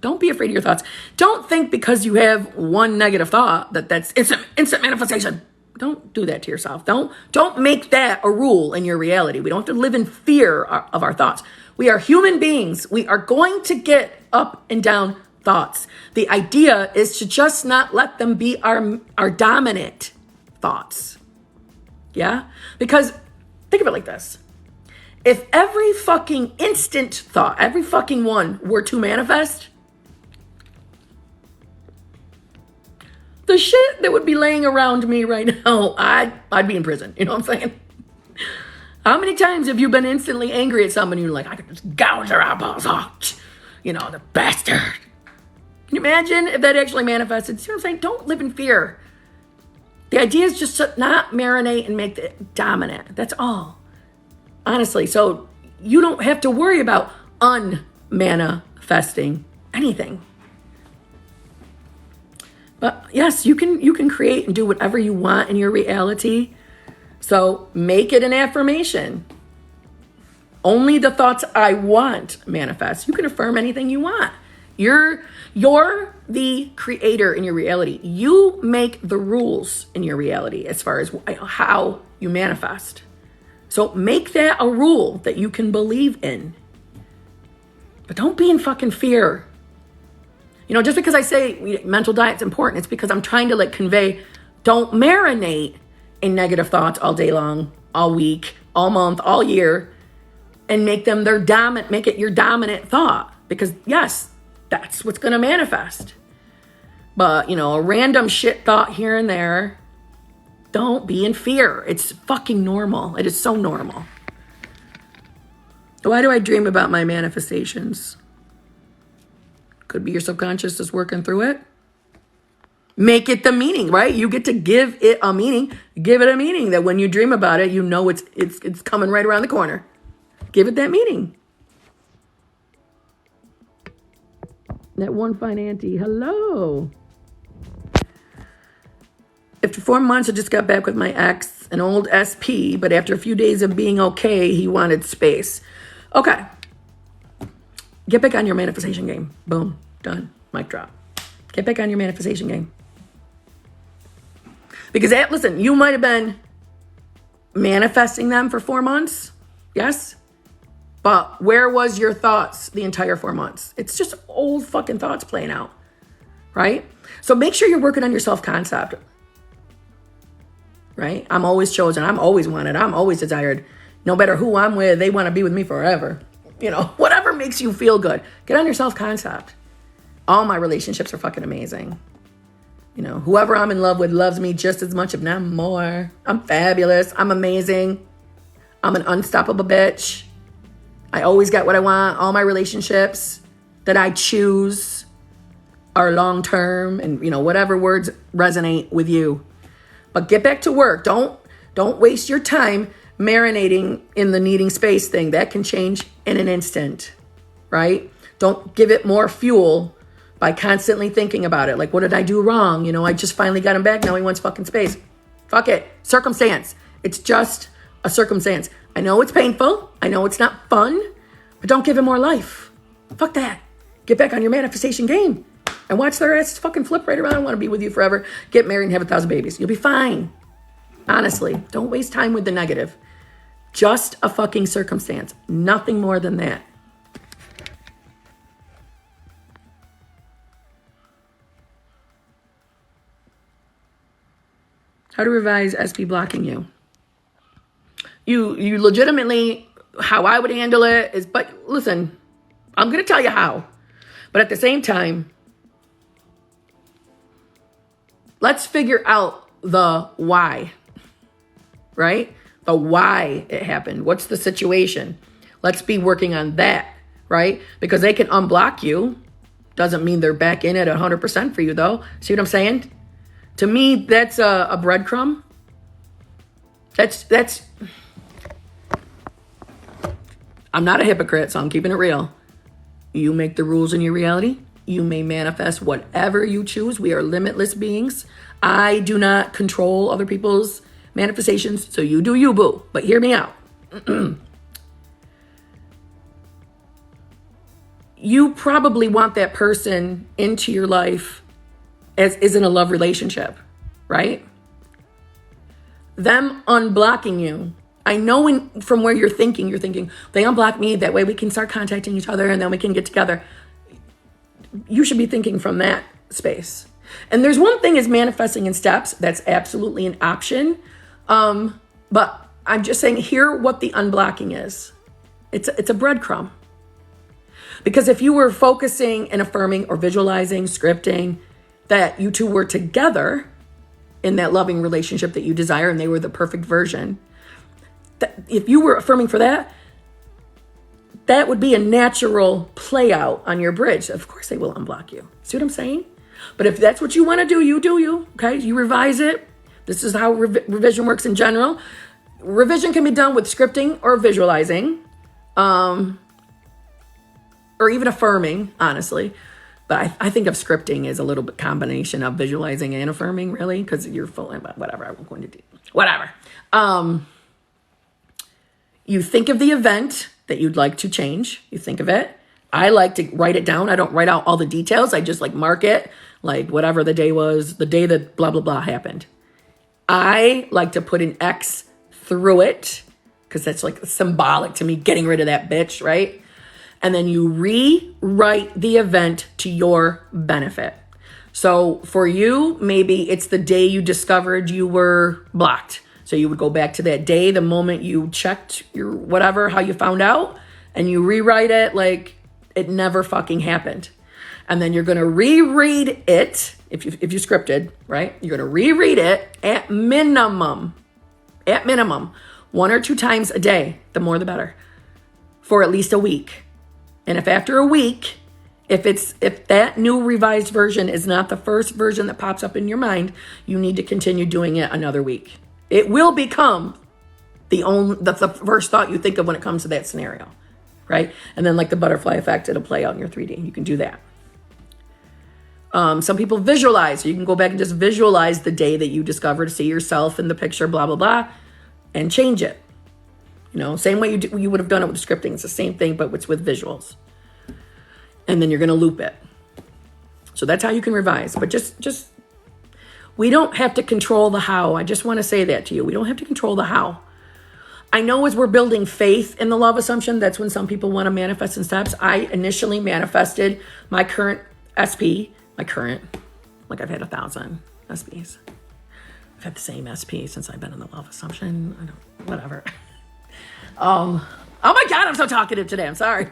Don't be afraid of your thoughts. Don't think because you have one negative thought that's instant manifestation. Don't do that to yourself. Don't make that a rule in your reality. We don't have to live in fear of our thoughts. We are human beings. We are going to get up and down thoughts. The idea is to just not let them be our dominant thoughts. Yeah? Because think of it like this. If every fucking instant thought, every fucking one were to manifest, the shit that would be laying around me right now, I'd be in prison. You know what I'm saying? How many times have you been instantly angry at somebody and you're like, I could just gouge their eyeballs out? The bastard. Can you imagine if that actually manifested? See what I'm saying? Don't live in fear. The idea is just to not marinate and make it dominant. That's all. Honestly, so you don't have to worry about unmanifesting anything. But yes, you can create and do whatever you want in your reality. So make it an affirmation. Only the thoughts I want manifest. You can affirm anything you want. You're the creator in your reality. You make the rules in your reality as far as how you manifest. So make that a rule that you can believe in. But don't be in fucking fear. Just because I say mental diet's important, it's because I'm trying to convey, don't marinate in negative thoughts all day long, all week, all month, all year, and make it your dominant thought. Because yes, that's what's going to manifest. But, a random shit thought here and there, don't be in fear. It's fucking normal. It is so normal. Why do I dream about my manifestations? Could be your subconscious is working through it. Make it the meaning, right? You get to give it a meaning. Give it a meaning that when you dream about it, you know it's coming right around the corner. Give it that meaning. That one fine auntie, hello. After 4 months, I just got back with my ex, an old SP, but after a few days of being okay, he wanted space. Okay. Get back on your manifestation game. Boom. Done. Mic drop. Get back on your manifestation game. Because, listen, you might have been manifesting them for 4 months. Yes? But where was your thoughts the entire 4 months? It's just old fucking thoughts playing out. Right? So make sure you're working on your self-concept. Right? I'm always chosen. I'm always wanted. I'm always desired. No matter who I'm with, they want to be with me forever. You know, whatever makes you feel good. Get on your self-concept. All my relationships are fucking amazing. You know, whoever I'm in love with loves me just as much, if not more. I'm fabulous. I'm amazing. I'm an unstoppable bitch. I always get what I want. All my relationships that I choose are long-term, and, you know, whatever words resonate with you. But get back to work. Don't waste your time marinating in the needing space thing. That can change in an instant, right? Don't give it more fuel by constantly thinking about it. Like, what did I do wrong? You know, I just finally got him back. Now he wants fucking space. Fuck it. Circumstance. It's just a circumstance. I know it's painful. I know it's not fun, but don't give him more life. Fuck that. Get back on your manifestation game and watch their ass fucking flip right around and want to be with you forever. Get married and have 1,000 babies. You'll be fine. Honestly, don't waste time with the negative. Just a fucking circumstance. Nothing more than that. How to revise SP blocking you. You legitimately, how I would handle it is, but listen, I'm going to tell you how. But at the same time, let's figure out the why, right? The why it happened. What's the situation? Let's be working on that, right? Because they can unblock you. Doesn't mean they're back in it 100% for you, though. See what I'm saying? To me, that's a breadcrumb. That's. I'm not a hypocrite, so I'm keeping it real. You make the rules in your reality. You may manifest whatever you choose. We are limitless beings. I do not control other people's manifestations, so you do you, boo. But hear me out. You probably want that person into your life as is in a love relationship, right? Them unblocking you. I know from where you're thinking, they unblock me, that way we can start contacting each other and then we can get together. You should be thinking from that space. And there's one thing is manifesting in steps. That's absolutely an option. But I'm just saying, hear what the unblocking is. It's a breadcrumb. Because if you were focusing and affirming or visualizing, scripting that you two were together in that loving relationship that you desire and they were the perfect version, that if you were affirming for that, that would be a natural play out on your bridge. Of course they will unblock you. See what I'm saying? But if that's what you want to do, you do you. Okay? You revise it. This is how revision works in general. Revision can be done with scripting or visualizing, or even affirming, honestly. But I think of scripting as a little bit combination of visualizing and affirming, really, because you're full of whatever I'm going to do. Whatever. You think of the event that you'd like to change. You think of it. I like to write it down. I don't write out all the details. I just mark it, whatever the day was, the day that blah, blah, blah happened. I like to put an X through it because that's symbolic to me getting rid of that bitch, right? And then you rewrite the event to your benefit. So for you, maybe it's the day you discovered you were blocked. So you would go back to that day, the moment you checked your whatever, how you found out, and you rewrite it like it never fucking happened. And then you're going to reread it, if you scripted, right? You're going to reread it at minimum, 1 or 2 times a day. The more, the better. for at least a week. And if after a week, if that new revised version is not the first version that pops up in your mind, you need to continue doing it another week. It will become the first thought you think of when it comes to that scenario, right? And then like the butterfly effect, it'll play out in your 3D. You can do that. Some people visualize. So you can go back and just visualize the day that you discover to see yourself in the picture, blah, blah, blah, and change it. Same way you would have done it with scripting. It's the same thing, but it's with visuals. And then you're going to loop it. So that's how you can revise. But just we don't have to control the how. I just want to say that to you. We don't have to control the how. I know as we're building faith in the law of assumption, that's when some people want to manifest in steps. I initially manifested my current SP, like I've had 1,000 SPs. I've had the same SP since I've been in the law of assumption. Whatever. Oh my God, I'm so talkative today. I'm sorry.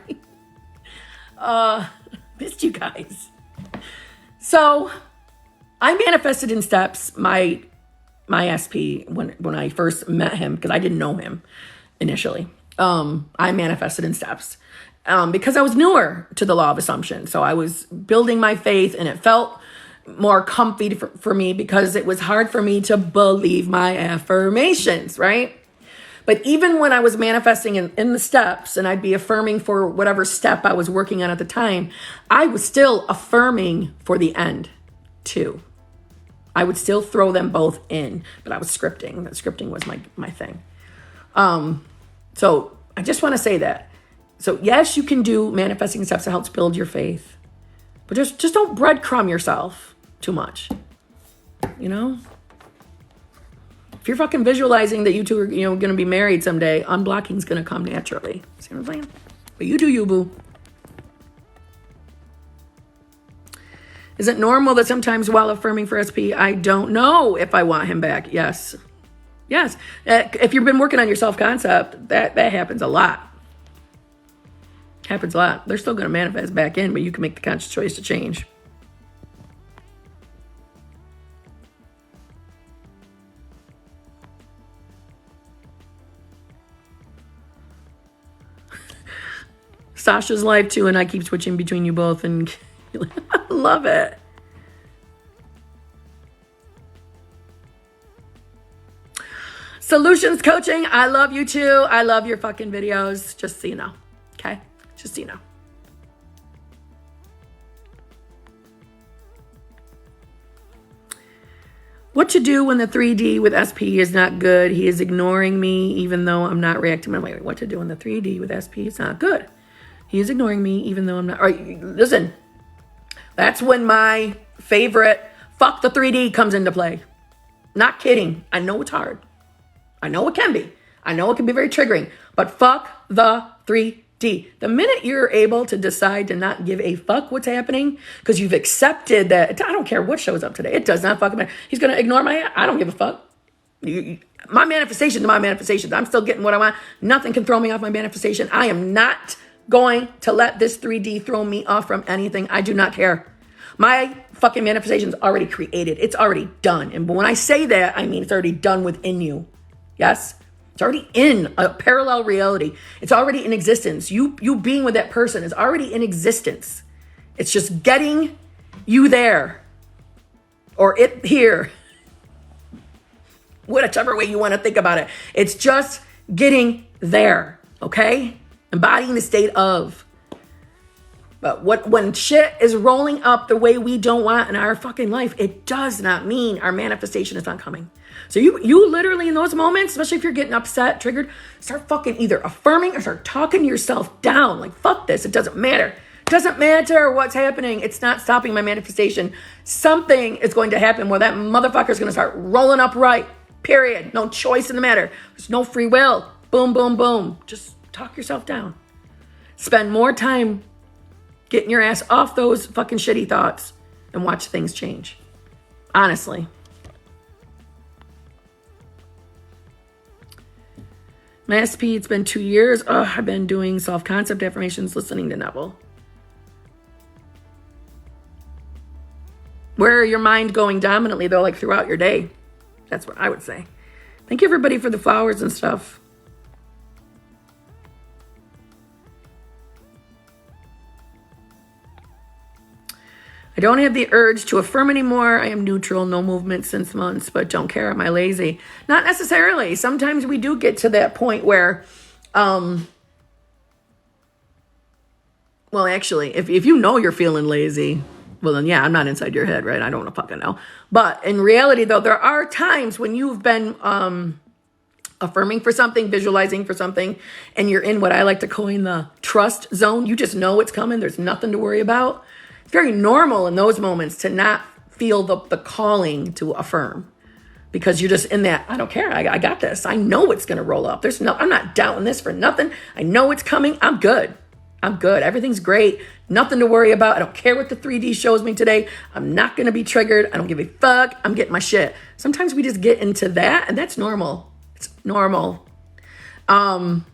Missed you guys. So I manifested in steps my SP when I first met him, because I didn't know him initially. I manifested in steps because I was newer to the law of assumption. So I was building my faith, and it felt more comfy for me because it was hard for me to believe my affirmations, right? But even when I was manifesting in the steps, and I'd be affirming for whatever step I was working on at the time, I was still affirming for the end too. I would still throw them both in, but I was scripting. Scripting was my thing. So I just want to say that. So yes, you can do manifesting steps that helps build your faith, but just don't breadcrumb yourself too much. If you're fucking visualizing that you two are, going to be married someday, unblocking is going to come naturally. See what I'm saying? But you do you, boo. Is it normal that sometimes while affirming for SP, I don't know if I want him back? Yes. If you've been working on your self-concept, that happens a lot. Happens a lot. They're still going to manifest back in, but you can make the conscious choice to change. Sasha's live too, and I keep switching between you both, and I love it. Solutions coaching, I love you too. I love your fucking videos, just so you know. Okay? Just so you know. What to do when the 3D with SP is not good? He is ignoring me even though I'm not reacting. Wait, what to do when the 3D with SP is not good? He is ignoring me even though I'm not. All right, listen, that's when my favorite fuck the 3D comes into play. Not kidding. I know it's hard. I know it can be. I know it can be very triggering. But fuck the 3D. The minute you're able to decide to not give a fuck what's happening because you've accepted that, I don't care what shows up today. It does not fucking matter. He's going to ignore I don't give a fuck. My manifestation to my manifestations. I'm still getting what I want. Nothing can throw me off my manifestation. I am not going to let this 3D throw me off from anything. I do not care. My fucking manifestation is already created. It's already done. And when I say that, I mean it's already done within you. Yes? It's already in a parallel reality. It's already in existence. You being with that person is already in existence. It's just getting you there. Or it here. Whichever way you want to think about it. It's just getting there. Okay? Embodying the state of. But when shit is rolling up the way we don't want in our fucking life, it does not mean our manifestation is not coming. So you literally in those moments, especially if you're getting upset, triggered, start fucking either affirming or start talking yourself down. Like, fuck this. It doesn't matter. It doesn't matter what's happening. It's not stopping my manifestation. Something is going to happen where that motherfucker is going to start rolling up right. Period. No choice in the matter. There's no free will. Boom, boom, boom. Just talk yourself down. Spend more time getting your ass off those fucking shitty thoughts and watch things change. Honestly. My SP, it's been 2 years. I've been doing self-concept affirmations, listening to Neville. Where are your mind going dominantly, though, like throughout your day? That's what I would say. Thank you, everybody, for the flowers and stuff. I don't have the urge to affirm anymore. I am neutral, no movement since months, but don't care. Am I lazy? Not necessarily. Sometimes we do get to that point where, well, actually, if you know you're feeling lazy, well, then yeah, I'm not inside your head, right? I don't fucking know. But in reality, though, there are times when you've been affirming for something, visualizing for something, and you're in what I like to coin the trust zone. You just know it's coming. There's nothing to worry about. It's very normal in those moments to not feel the calling to affirm, because you're just in that, I don't care. I got this. I know it's going to roll up. I'm not doubting this for nothing. I know it's coming. I'm good. Everything's great. Nothing to worry about. I don't care what the 3D shows me today. I'm not going to be triggered. I don't give a fuck. I'm getting my shit. Sometimes we just get into that, and that's normal. It's normal. Neville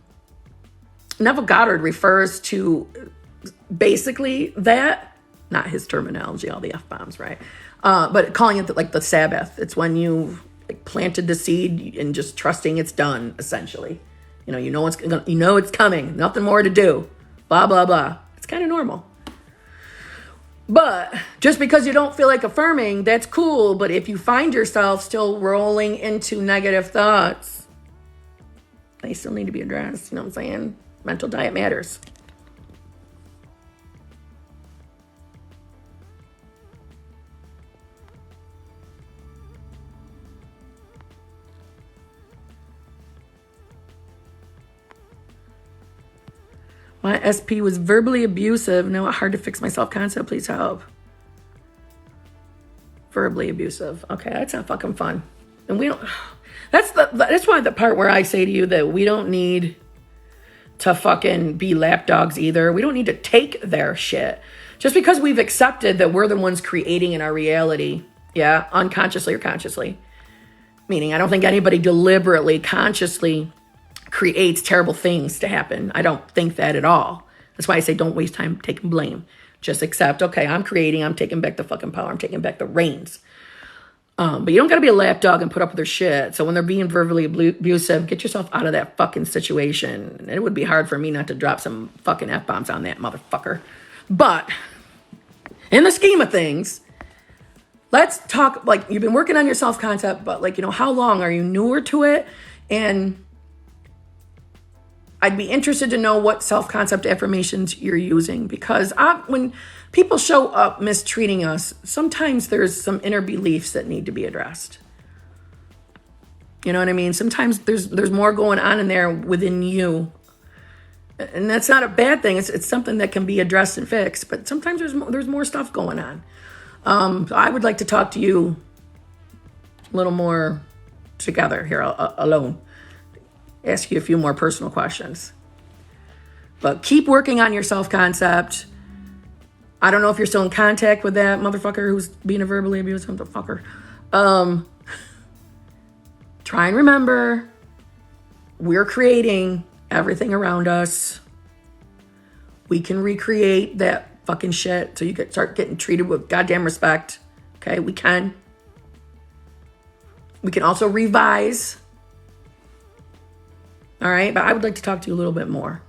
Goddard refers to basically that, not his terminology, all the F-bombs, right? But calling it like the Sabbath. It's when you planted the seed and just trusting it's done, essentially. You know it's coming. Nothing more to do. Blah, blah, blah. It's kind of normal. But just because you don't feel like affirming, that's cool. But if you find yourself still rolling into negative thoughts, they still need to be addressed. You know what I'm saying? Mental diet matters. My SP was verbally abusive. Now it's hard to fix my self-concept. Please help. Verbally abusive. Okay, that's not fucking fun. And we don't. That's why the part where I say to you that we don't need to fucking be lapdogs either. We don't need to take their shit. Just because we've accepted that we're the ones creating in our reality, yeah, unconsciously or consciously. Meaning, I don't think anybody deliberately, consciously creates terrible things to happen. I don't think that at all. That's why I say don't waste time taking blame. Just accept, okay, I'm creating, I'm taking back the fucking power, I'm taking back the reins. But you don't got to be a lapdog and put up with their shit. So when they're being verbally abusive, get yourself out of that fucking situation. And it would be hard for me not to drop some fucking F-bombs on that motherfucker. But in the scheme of things, let's talk, like, you've been working on your self-concept, but like, how long are you newer to it? And I'd be interested to know what self-concept affirmations you're using, because when people show up mistreating us, sometimes there's some inner beliefs that need to be addressed. You know what I mean? Sometimes there's more going on in there within you. And that's not a bad thing. It's something that can be addressed and fixed, but sometimes there's more stuff going on. So I would like to talk to you a little more together here alone. Ask you a few more personal questions. But keep working on your self-concept. I don't know if you're still in contact with that motherfucker who's being a verbally abusive motherfucker. Try and remember, we're creating everything around us. We can recreate that fucking shit so you can start getting treated with goddamn respect. Okay, we can. We can also revise. All right, but I would like to talk to you a little bit more.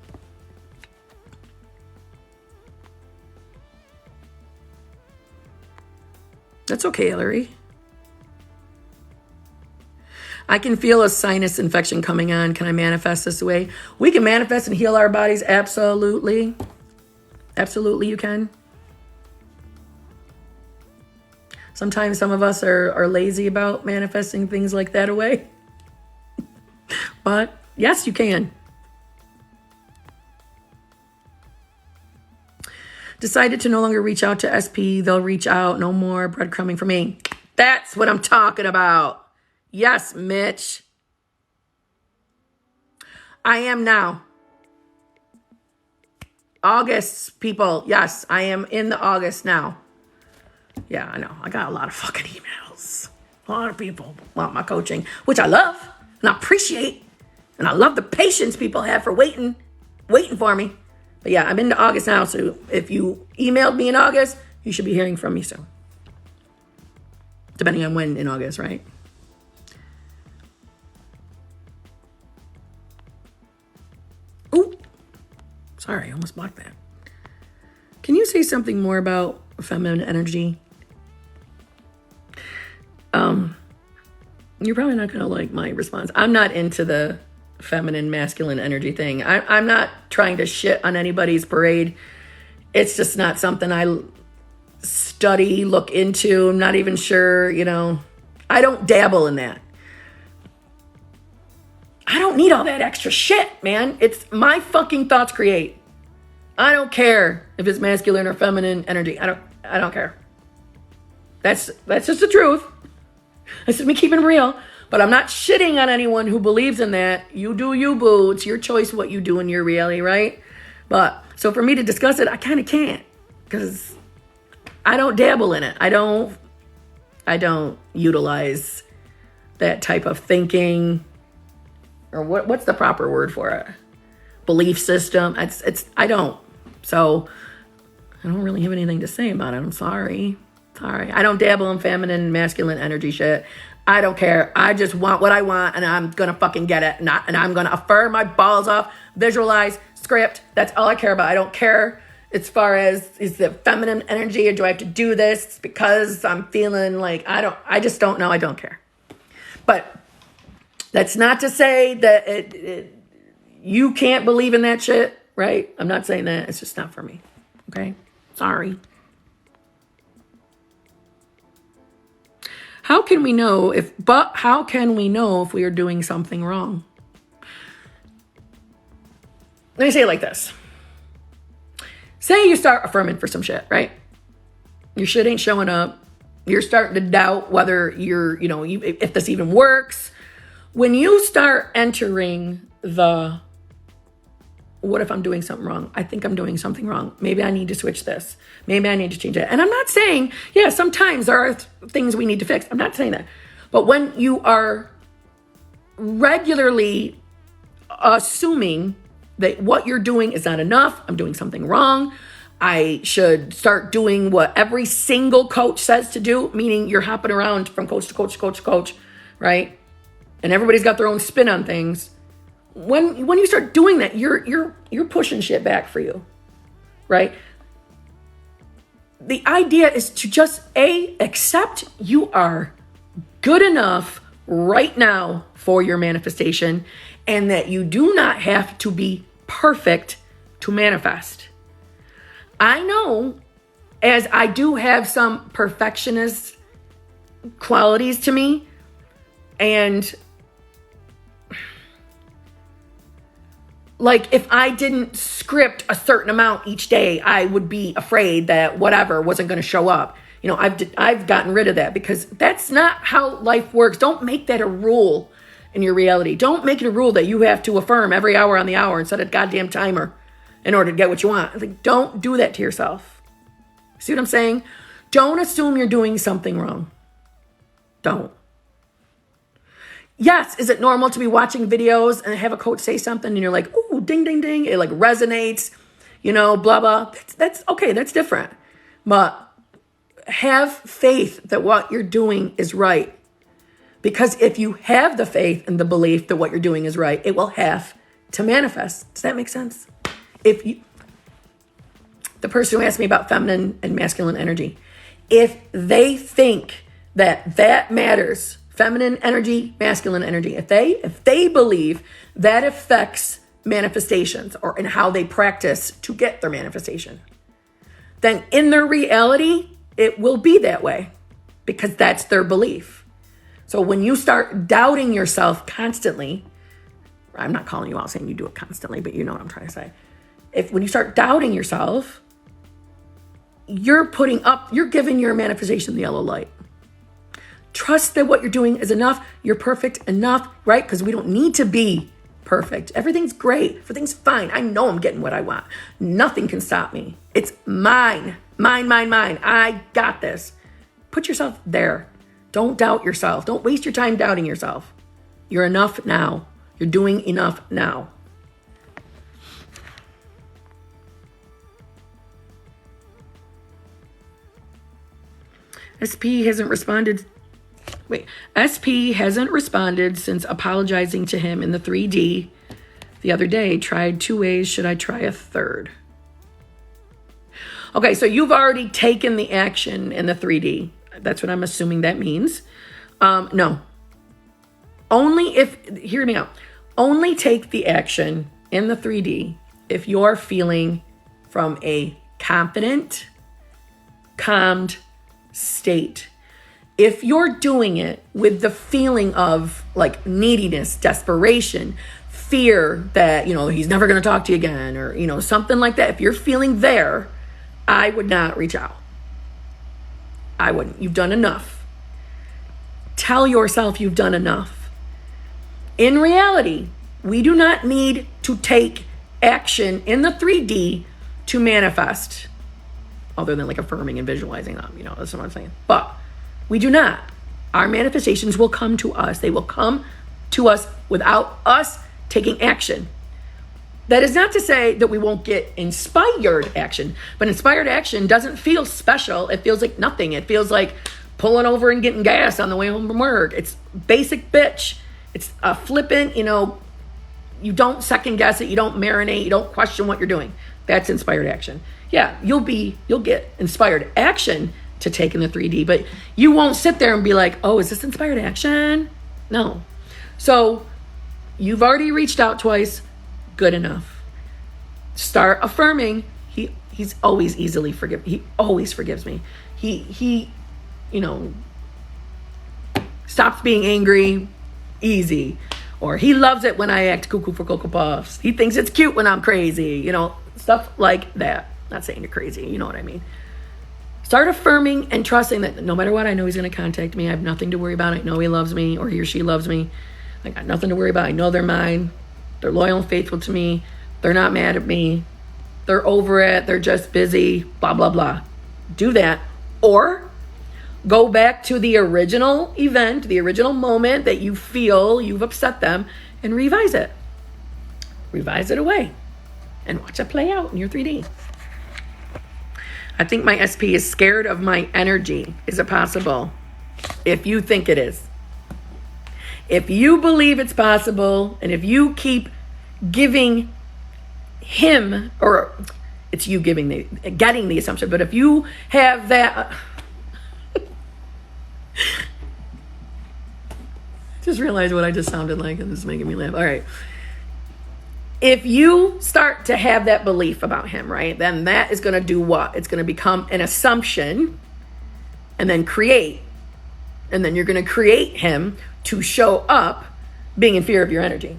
That's okay, Hillary. I can feel a sinus infection coming on. Can I manifest this way? We can manifest and heal our bodies. Absolutely. Absolutely, you can. Sometimes some of us are lazy about manifesting things like that away. But yes, you can. Decided to no longer reach out to SP. They'll reach out. No more breadcrumbing for me. That's what I'm talking about. Yes, Mitch. I am now. August, people. Yes, I am in the August now. Yeah, I know. I got a lot of fucking emails. A lot of people want my coaching, which I love and I appreciate. And I love the patience people have for waiting for me. But yeah, I'm into August now. So if you emailed me in August, you should be hearing from me soon. Depending on when in August, right? Ooh. Sorry, I almost blocked that. Can you say something more about feminine energy? You're probably not going to like my response. I'm not into the feminine, masculine energy thing. I'm not trying to shit on anybody's parade. It's just not something I study, look into. I'm not even sure, I don't dabble in that. I don't need all that extra shit, man. It's my fucking thoughts create. I don't care if it's masculine or feminine energy. I don't care. That's just the truth. This is me keeping it real. But I'm not shitting on anyone who believes in that. You do you, boo. It's your choice what you do in your reality, right? But so for me to discuss it, I kind of can't, because I don't dabble in it. I don't utilize that type of thinking, or what's the proper word for it? Belief system. I don't. So I don't really have anything to say about it. I'm sorry. I don't dabble in feminine and masculine energy shit. I don't care. I just want what I want, and I'm going to fucking get it. And I'm going to affirm my balls off, visualize, script. That's all I care about. I don't care as far as, is the feminine energy, or do I have to do this because I'm feeling like, I just don't know. I don't care. But that's not to say that you can't believe in that shit, right? I'm not saying that. It's just not for me. Okay? Sorry. How can we know if we are doing something wrong? Let me say it like this. Say you start affirming for some shit, right? Your shit ain't showing up. You're starting to doubt whether if this even works. When you start entering the, what if I'm doing something wrong? I think I'm doing something wrong. Maybe I need to switch this. Maybe I need to change it. And I'm not saying, sometimes there are things we need to fix. I'm not saying that. But when you are regularly assuming that what you're doing is not enough, I'm doing something wrong, I should start doing what every single coach says to do, meaning you're hopping around from coach to coach to coach to coach, right? And everybody's got their own spin on things. When you start doing that, you're pushing shit back for you, right? The idea is to just accept you are good enough right now for your manifestation, and that you do not have to be perfect to manifest. I know, as I do have some perfectionist qualities to me, and like if I didn't script a certain amount each day, I would be afraid that whatever wasn't going to show up. I've gotten rid of that, because that's not how life works. Don't make that a rule in your reality. Don't make it a rule that you have to affirm every hour on the hour and set a goddamn timer in order to get what you want. Like, don't do that to yourself. See what I'm saying? Don't assume you're doing something wrong. Don't. Yes, is it normal to be watching videos and have a coach say something and you're like, ooh, ding, ding, ding. It like resonates, blah, blah. That's okay. That's different. But have faith that what you're doing is right. Because if you have the faith and the belief that what you're doing is right, it will have to manifest. Does that make sense? The person who asked me about feminine and masculine energy, if they think that matters, feminine energy, masculine energy, if they believe that affects manifestations or in how they practice to get their manifestation, then in their reality, it will be that way, because that's their belief. So when you start doubting yourself constantly, I'm not calling you out saying you do it constantly, but you know what I'm trying to say. When you start doubting yourself, you're giving your manifestation the yellow light. Trust that what you're doing is enough. You're perfect enough, right? Because we don't need to be perfect. Everything's great. Everything's fine. I know I'm getting what I want. Nothing can stop me. It's mine. Mine. I got this. Put yourself there. Don't doubt yourself. Don't waste your time doubting yourself. You're enough now. You're doing enough now. SP hasn't responded since apologizing to him in the 3D the other day. Tried 2 ways. Should I try a third? Okay, so you've already taken the action in the 3D. That's what I'm assuming that means. No. Only if, hear me out. Only take the action in the 3D if you're feeling from a confident, calmed state. If you're doing it with the feeling of like neediness, desperation, fear that, he's never going to talk to you again, or, something like that. If you're feeling there, I would not reach out. I wouldn't. You've done enough. Tell yourself you've done enough. In reality, we do not need to take action in the 3D to manifest, other than like affirming and visualizing them. That's what I'm saying. But we do not. Our manifestations will come to us. They will come to us without us taking action. That is not to say that we won't get inspired action, but inspired action doesn't feel special. It feels like nothing. It feels like pulling over and getting gas on the way home from work. It's basic bitch. It's a flippant, you don't second guess it. You don't marinate. You don't question what you're doing. That's inspired action. Yeah, you'll get inspired action to take in the 3D, but you won't sit there and be like, oh, is this inspired action? No. So you've already reached out twice. Good enough. Start affirming. He's always easily forgive. He always forgives me. He stops being angry easy, or he loves it when I act cuckoo for Cocoa Puffs. He thinks it's cute when I'm crazy. Stuff like that. Not saying you're crazy. You know what I mean. Start affirming and trusting that no matter what, I know he's going to contact me. I have nothing to worry about. I know he loves me, or he or she loves me. I got nothing to worry about. I know they're mine. They're loyal and faithful to me. They're not mad at me. They're over it. They're just busy. Blah, blah, blah. Do that. Or go back to the original event, the original moment that you feel you've upset them, and revise it. Revise it away. And watch it play out in your 3D. I think my SP is scared of my energy. Is it possible? If you think it is. If you believe it's possible, and if you keep giving him, or it's you getting the assumption, but if you have that, just realized what I just sounded like, and this is making me laugh. All right. If you start to have that belief about him, right, then that is going to do what? It's going to become an assumption, and then create. And then you're going to create him to show up being in fear of your energy.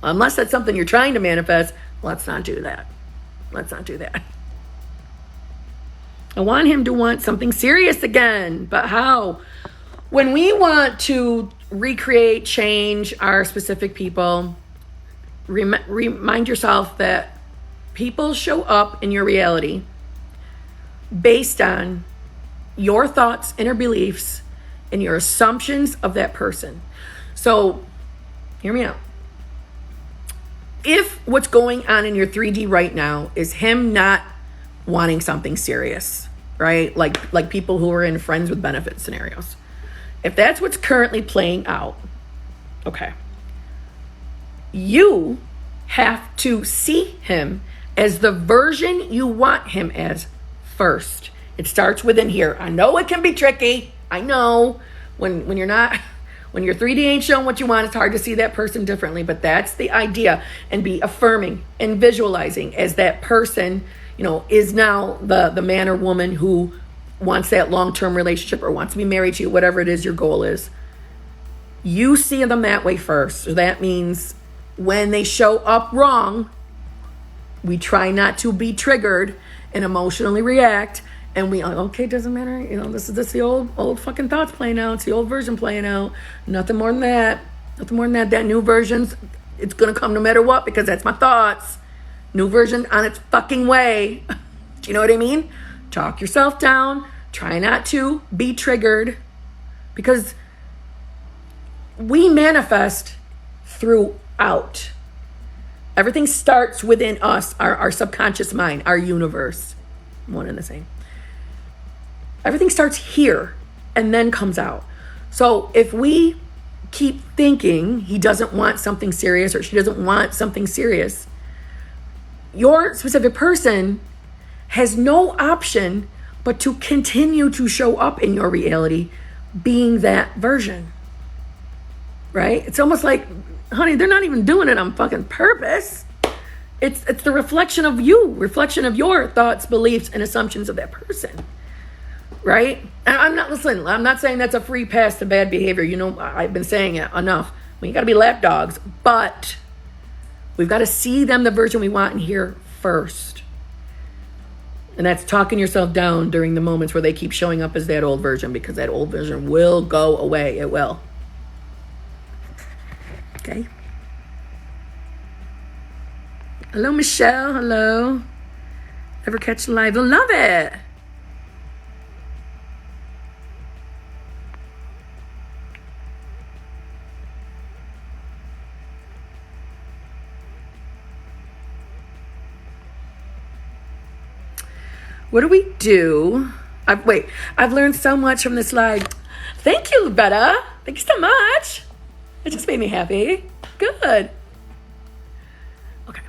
Unless that's something you're trying to manifest, let's not do that. Let's not do that. I want him to want something serious again. But how? When we want to recreate, change our specific people, remind yourself that people show up in your reality based on your thoughts, inner beliefs, and your assumptions of that person. So, hear me out. If what's going on in your 3D right now is him not wanting something serious, right? Like people who are in friends with benefits scenarios. If that's what's currently playing out, okay. You have to see him as the version you want him as first. It starts within here. I know it can be tricky. I know when you're not, when your 3D ain't showing what you want, it's hard to see that person differently, but that's the idea. And be affirming and visualizing as that person, is now the man or woman who wants that long-term relationship or wants to be married to you, whatever it is your goal is. You see them that way first. So that means when they show up wrong, we try not to be triggered and emotionally react. And we, okay, doesn't matter. This is the old fucking thoughts playing out. It's the old version playing out. Nothing more than that. Nothing more than that. That new version's, it's going to come no matter what, because that's my thoughts. New version on its fucking way. Do you know what I mean? Talk yourself down. Try not to be triggered, because we manifest throughout. Everything starts within us, our subconscious mind, our universe. One and the same. Everything starts here and then comes out. So if we keep thinking he doesn't want something serious or she doesn't want something serious, your specific person has no option but to continue to show up in your reality being that version. Right? It's almost like, honey, they're not even doing it on fucking purpose. It's the reflection of you, reflection of your thoughts, beliefs, and assumptions of that person. Right? And I'm not saying that's a free pass to bad behavior. You know, I've been saying it enough. You got to be lapdogs, but we've got to see them the version we want and hear first. And that's talking yourself down during the moments where they keep showing up as that old version, because that old version will go away. It will. Okay. Hello, Michelle. Hello. Ever catch the live? I love it. What do we do? I've learned so much from this live. Thank you, Betta. Thank you so much. It just made me happy. Good. Okay.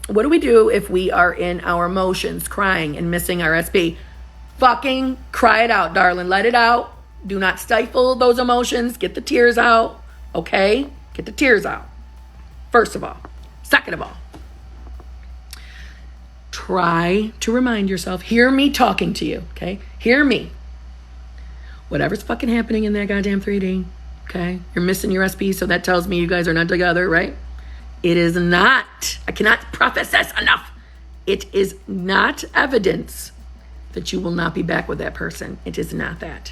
What do we do if we are in our emotions, crying and missing our SB? Fucking cry it out, darling. Let it out. Do not stifle those emotions. Get the tears out. Okay? Get the tears out. First of all. Second of all, try to remind yourself, hear me talking to you, okay? Hear me. Whatever's fucking happening in that goddamn 3D, okay? You're missing your SB, so that tells me you guys are not together, right? It is not. I cannot preface this enough. It is not evidence that you will not be back with that person. It is not that.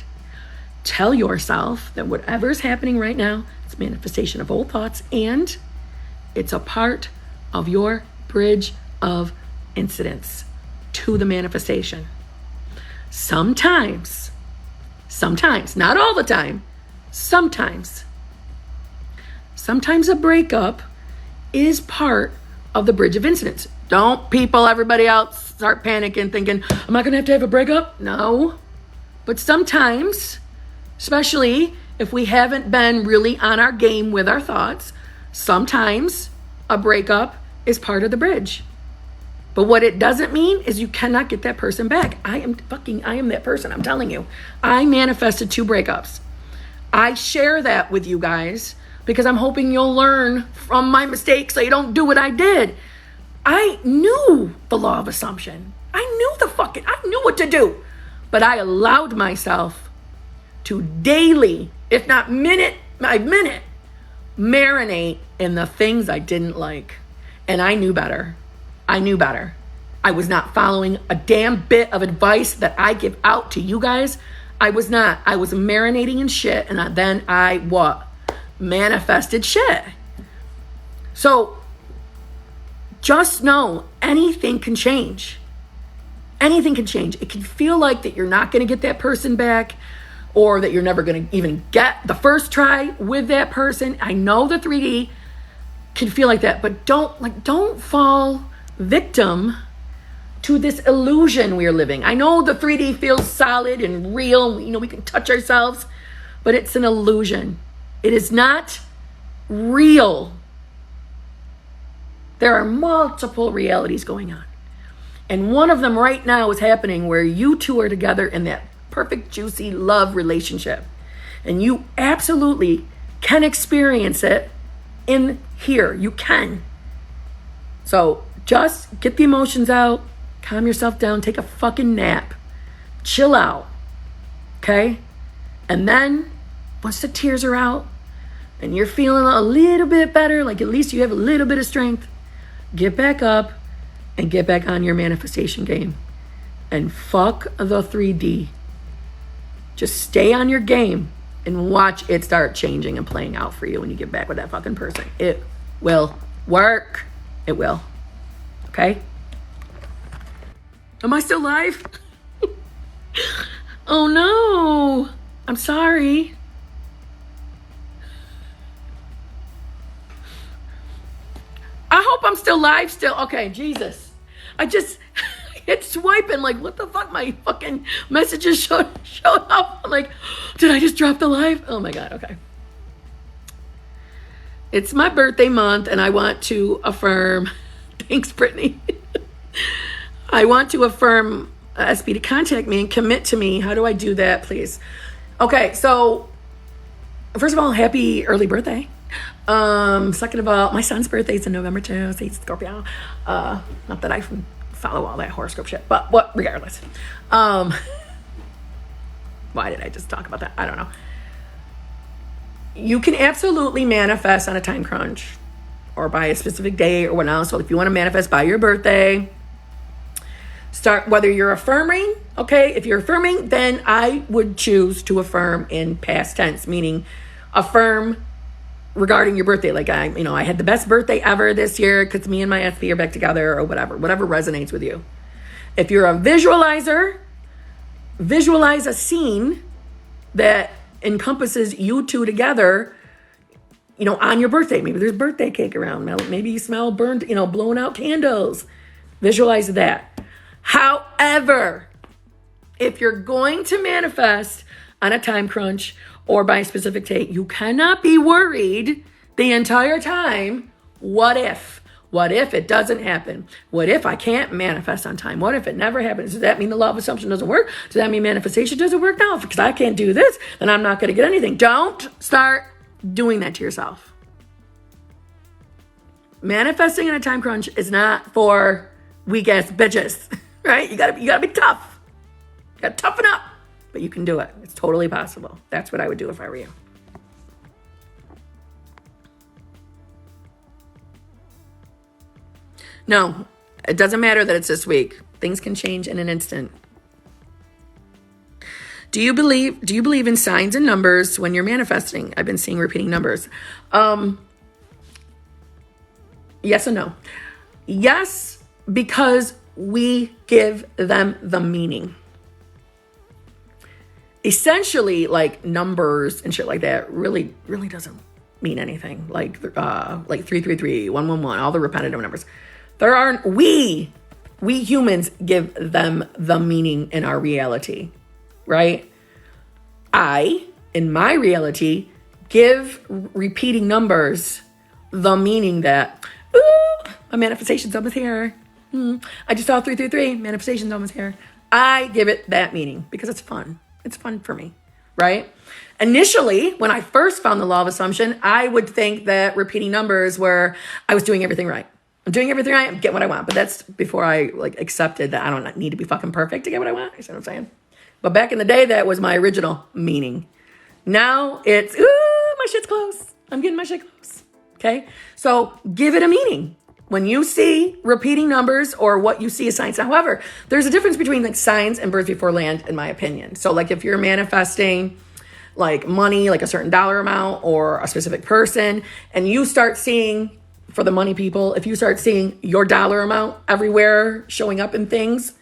Tell yourself that whatever's happening right now, it's manifestation of old thoughts, and it's a part of your bridge of incidents to the manifestation. Sometimes, not all the time, sometimes a breakup is part of the bridge of incidents. Don't everybody else start panicking thinking, am I going to have a breakup? No. But sometimes, especially if we haven't been really on our game with our thoughts, sometimes a breakup is part of the bridge. But what it doesn't mean is you cannot get that person back. I am that person. I'm telling you. I manifested 2 breakups. I share that with you guys because I'm hoping you'll learn from my mistakes so you don't do what I did. I knew the law of assumption. I knew what to do. But I allowed myself to daily, if not minute by minute, marinate in the things I didn't like. And I knew better. I was not following a damn bit of advice that I give out to you guys. I was not. I was marinating in shit, and then I manifested shit. So just know anything can change. Anything can change. It can feel like that you're not going to get that person back, or that you're never going to even get the first try with that person. I know the 3D can feel like that, but don't fall victim to this illusion we're living. I know the 3D feels solid and real. We can touch ourselves, but it's an illusion. It is not real. There are multiple realities going on. And one of them right now is happening where you two are together in that perfect, juicy love relationship. And you absolutely can experience it in here. You can. So just get the emotions out, calm yourself down, take a fucking nap, chill out, okay? And then once the tears are out and you're feeling a little bit better, like at least you have a little bit of strength, get back up and get back on your manifestation game. And fuck the 3D. Just stay on your game and watch it start changing and playing out for you when you get back with that fucking person. It will work. It will. Okay? Am I still live? Oh no. I'm sorry. I hope I'm still live still. Okay, Jesus. I just hit swiping like, what the fuck? My fucking messages showed up. I'm like, did I just drop the live? Oh my God, okay. It's my birthday month and I want to affirm. Thanks, Brittany. I want to affirm SB to contact me and commit to me. How do I do that, please? Okay, so first of all, happy early birthday. Second of all, my son's birthday is in November too, so he's Scorpio. Not that I follow all that horoscope shit, but what, regardless. Why did I just talk about that? I don't know. You can absolutely manifest on a time crunch or by a specific day or whatnot. So if you want to manifest by your birthday, start, whether you're affirming, okay, if you're affirming, then I would choose to affirm in past tense, meaning affirm regarding your birthday. Like I had the best birthday ever this year because me and my SB are back together, or whatever resonates with you. If you're a visualizer, visualize a scene that encompasses you two together, on your birthday. Maybe there's birthday cake around. Maybe you smell burned, blown out candles. Visualize that. However, if you're going to manifest on a time crunch or by a specific date, you cannot be worried the entire time. What if? What if it doesn't happen? What if I can't manifest on time? What if it never happens? Does that mean the law of assumption doesn't work? Does that mean manifestation doesn't work? No, because I can't do this, then I'm not going to get anything. Don't start doing that to yourself. Manifesting in a time crunch is not for weak ass bitches, right? You gotta be tough. You gotta toughen up, but you can do it. It's totally possible. That's what I would do if I were you. No, it doesn't matter that it's this week. Things can change in an instant. Do you believe in signs and numbers when you're manifesting? I've been seeing repeating numbers. Yes and no. Yes, because we give them the meaning. Essentially, like numbers and shit like that really doesn't mean anything. Like 333, 111, all the repetitive numbers. We humans give them the meaning in our reality, right? I, in my reality, give repeating numbers the meaning that, ooh, my manifestation's almost here. I just saw 333, manifestation's almost here. I give it that meaning because it's fun. It's fun for me, right? Initially, when I first found the law of assumption, I would think that repeating numbers were, I was doing everything right. I'm doing everything right, I'm getting what I want. But that's before I accepted that I don't need to be fucking perfect to get what I want. You see what I'm saying? But back in the day, that was my original meaning. Now it's, ooh, my shit's close. I'm getting my shit close. Okay? So give it a meaning. When you see repeating numbers or what you see as signs. However, there's a difference between signs and birth before land, in my opinion. So if you're manifesting money, a certain dollar amount or a specific person, and you start seeing, for the money people, if you start seeing your dollar amount everywhere showing up in things,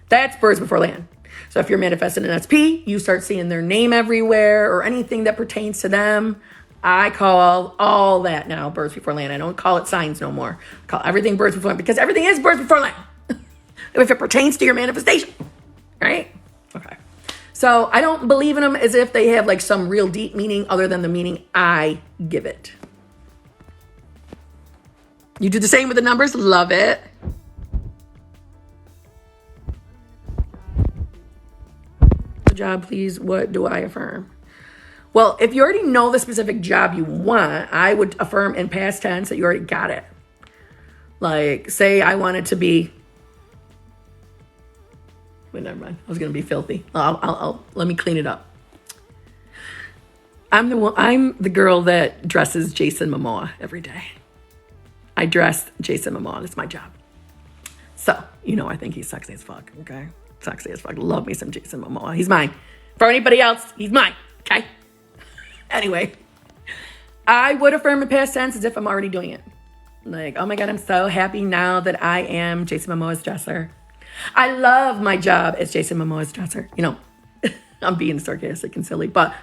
that's birth before land. So if you're manifesting an SP, you start seeing their name everywhere or anything that pertains to them. I call all that now birth before land. I don't call it signs no more. I call everything birth before land because everything is birth before land. If it pertains to your manifestation, right? Okay. So I don't believe in them as if they have some real deep meaning other than the meaning I give it. You do the same with the numbers? Love it. Job, please. What do I affirm? Well, if you already know the specific job you want, I would affirm in past tense that you already got it. Say I wanted to be. Wait, never mind. I was gonna be filthy. I'll let me clean it up. I'm the girl that dresses Jason Momoa every day. I dress Jason Momoa. That's my job. So I think he's sexy as fuck. Okay. Sexy as fuck. Love me some Jason Momoa. He's mine. For anybody else, he's mine. Okay? Anyway, I would affirm in past tense as if I'm already doing it. Oh my God, I'm so happy now that I am Jason Momoa's dresser. I love my job as Jason Momoa's dresser. I'm being sarcastic and silly, but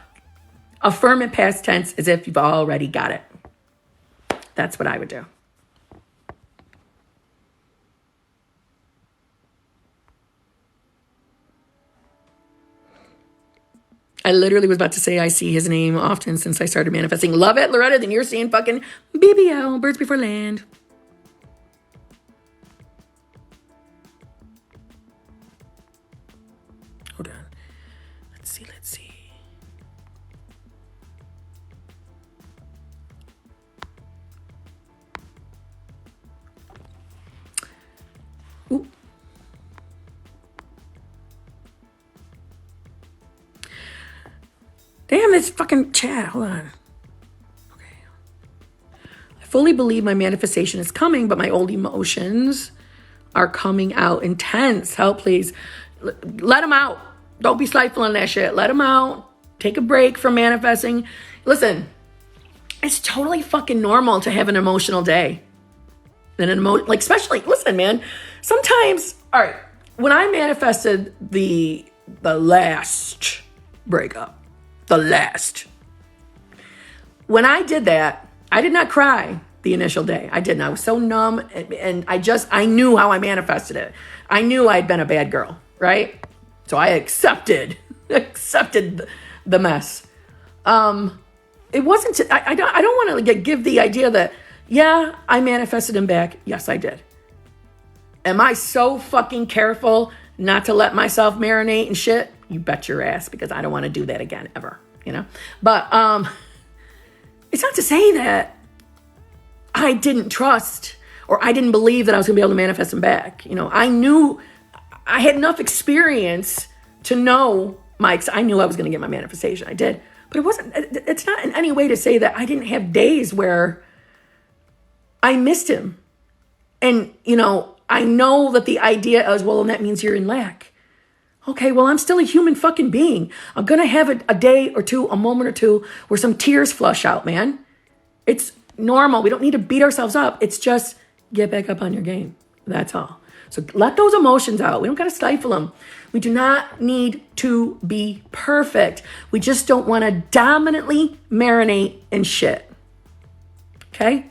affirm in past tense as if you've already got it. That's what I would do. I literally was about to say I see his name often since I started manifesting. Love it, Loretta. Then you're seeing fucking BBL, Birds Before Land. Hold on. Let's see. Ooh. Damn, this fucking chat. Hold on. Okay. I fully believe my manifestation is coming, but my old emotions are coming out intense. Help, please. Let them out. Don't be stifling that shit. Let them out. Take a break from manifesting. Listen, it's totally fucking normal to have an emotional day. Like, especially, listen, man, sometimes, all right, when I manifested the last breakup, when I did that, I did not cry the initial day. I didn't. I was so numb, and I knew how I manifested it. I knew I'd been a bad girl, right? So I accepted the mess. It wasn't, I don't want to give the idea that, yeah, I manifested him back. Yes, I did. Am I so fucking careful not to let myself marinate and shit? You bet your ass, because I don't want to do that again ever, you know? But it's not to say that I didn't trust or I didn't believe that I was going to be able to manifest him back. You know, I knew I had enough experience to know I knew I was going to get my manifestation. I did. But it's not in any way to say that I didn't have days where I missed him. And, you know, I know that the idea is, well, that means you're in lack. Okay, well, I'm still a human fucking being. I'm going to have a day or two, a moment or two where some tears flush out, man. It's normal. We don't need to beat ourselves up. It's just get back up on your game. That's all. So let those emotions out. We don't got to stifle them. We do not need to be perfect. We just don't want to dominantly marinate in shit. Okay?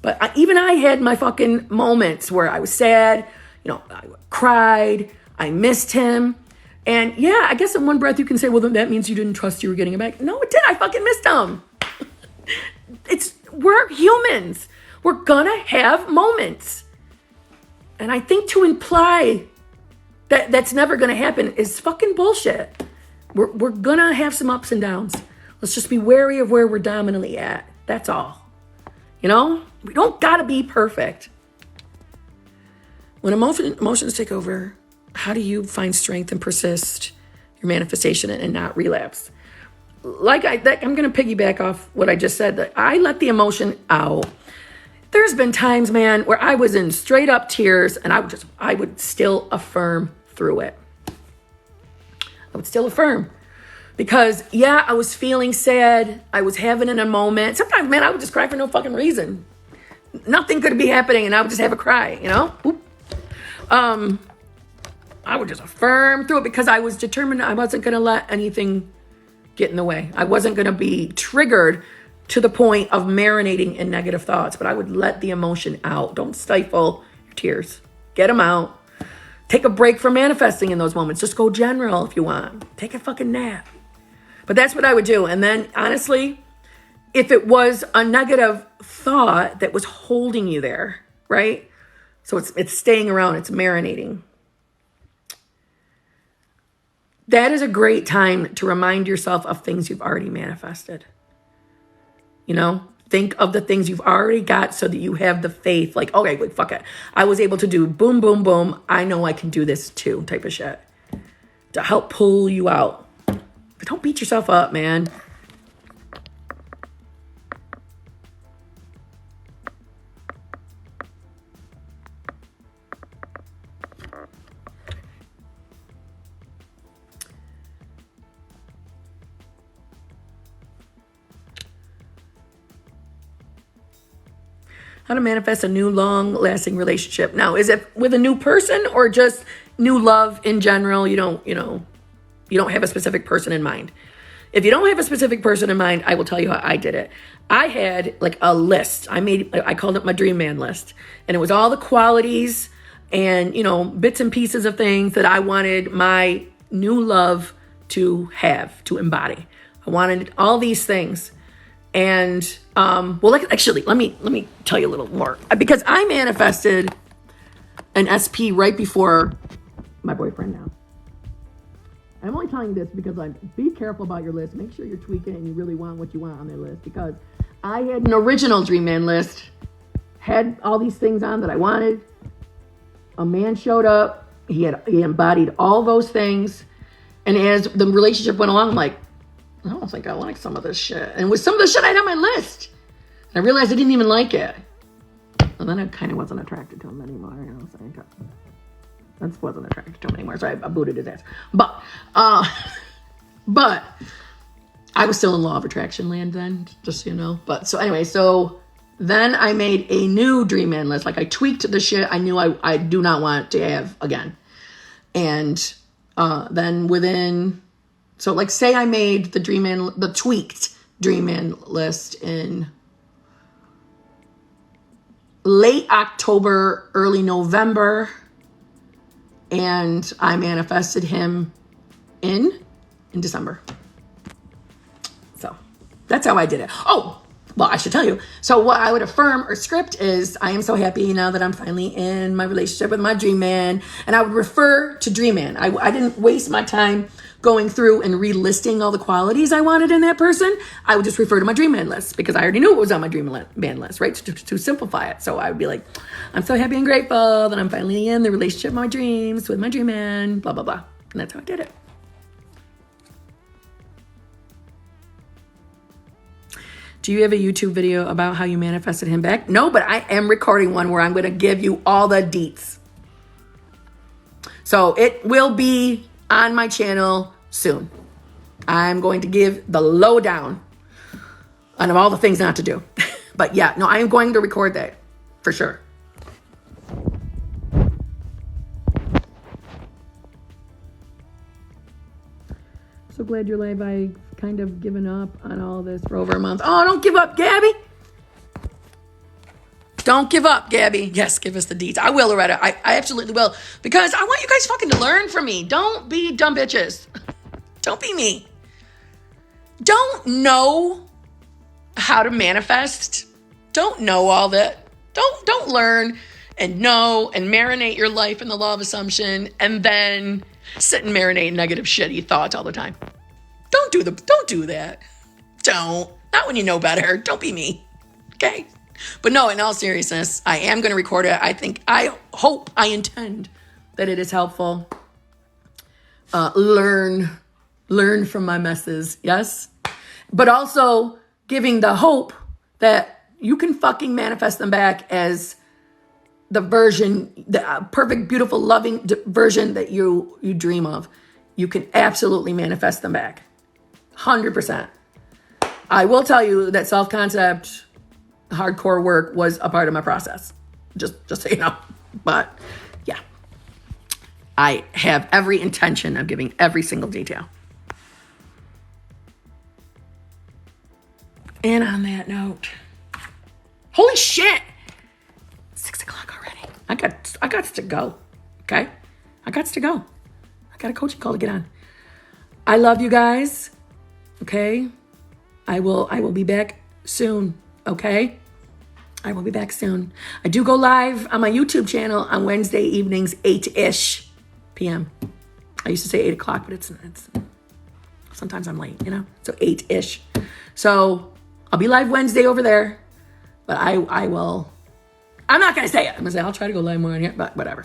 But even I had my fucking moments where I was sad, you know, I cried, I missed him. And yeah, I guess in one breath you can say, well, then that means you didn't trust you were getting him back. No, it did. I fucking missed him. We're humans. We're gonna have moments. And I think to imply that that's never gonna happen is fucking bullshit. We're gonna have some ups and downs. Let's just be wary of where we're dominantly at. That's all. You know? We don't gotta be perfect. When emotions take over, how do you find strength and persist your manifestation and not relapse? I'm going to piggyback off what I just said, that I let the emotion out. There's been times, man, where I was in straight up tears and I would still affirm through it. I would still affirm because, yeah, I was feeling sad. I was having a moment. Sometimes, man, I would just cry for no fucking reason. Nothing could be happening and I would just have a cry, you know? I would just affirm through it because I was determined I wasn't going to let anything get in the way. I wasn't going to be triggered to the point of marinating in negative thoughts, but I would let the emotion out. Don't stifle your tears. Get them out. Take a break from manifesting in those moments. Just go general if you want. Take a fucking nap. But that's what I would do. And then, honestly, if it was a negative thought that was holding you there, right? So it's staying around. It's marinating. That is a great time to remind yourself of things you've already manifested. You know, think of the things you've already got so that you have the faith. Like, okay, wait, fuck it. I was able to do boom, boom, boom. I know I can do this too, type of shit. To help pull you out. But don't beat yourself up, man. How to manifest a new long-lasting relationship. Now, is it with a new person or just new love in general? You don't have a specific person in mind. If you don't have a specific person in mind, I will tell you how I did it. I had like a list. I called it my dream man list. And it was all the qualities and, you know, bits and pieces of things that I wanted my new love to have, to embody. I wanted all these things. And, let me tell you a little more, because I manifested an SP right before my boyfriend now. I'm only telling you this because be careful about your list. Make sure you're tweaking and you really want what you want on their list, because I had an original dream man list, had all these things on that I wanted. A man showed up. He embodied all those things. And as the relationship went along, I'm like, I don't think I like some of this shit. And with some of the shit I had on my list, and I realized I didn't even like it. And then I kind of wasn't attracted to him anymore. You know, so I just wasn't attracted to him anymore. So I booted his ass. But I was still in law of attraction land then, just so you know. But so anyway, so then I made a new dream man list. Like, I tweaked the shit I knew I do not want to have again. And then within, so like say I made the tweaked dream man list in late October, early November, and I manifested him in December. So that's how I did it. Oh, well, I should tell you. So what I would affirm or script is, I am so happy now that I'm finally in my relationship with my dream man. And I would refer to dream man. I didn't waste my time going through and relisting all the qualities I wanted in that person. I would just refer to my dream man list, because I already knew it was on my dream man list, right? To simplify it. So I would be like, I'm so happy and grateful that I'm finally in the relationship of my dreams with my dream man, blah, blah, blah. And that's how I did it. Do you have a YouTube video about how you manifested him back? No, but I am recording one where I'm going to give you all the deets. So it will be on my channel soon. I'm going to give the lowdown on all the things not to do. But yeah, no, I am going to record that for sure. So glad you're live. I kind of given up on all this for over a month. Oh, don't give up, Gabby. Don't give up, Gabby. Yes, give us the deeds. I will, Loretta. I absolutely will. Because I want you guys fucking to learn from me. Don't be dumb bitches. Don't be me. Don't know how to manifest. Don't know all that. Don't learn and know and marinate your life in the law of assumption and then sit and marinate negative shitty thoughts all the time. Don't do that. Don't. Not when you know better. Don't be me. Okay? But no, in all seriousness, I am going to record it. I hope, I intend that it is helpful. Learn from my messes. Yes? But also giving the hope that you can fucking manifest them back as the version, the perfect, beautiful, loving version that you dream of. You can absolutely manifest them back. 100%. I will tell you that self-concept, hardcore work was a part of my process. Just so you know. But yeah, I have every intention of giving every single detail. And on that note, holy shit, 6 o'clock already. I got to go. Okay, I got to go. I got a coaching call to get on. I love you guys. Okay, I will be back soon. Okay, I will be back soon. I do go live on my YouTube channel on Wednesday evenings, 8-ish p.m. I used to say 8 o'clock, but it's sometimes I'm late, you know? So 8-ish. So I'll be live Wednesday over there, but I'm not going to say it. I'm going to say I'll try to go live more on here, but whatever.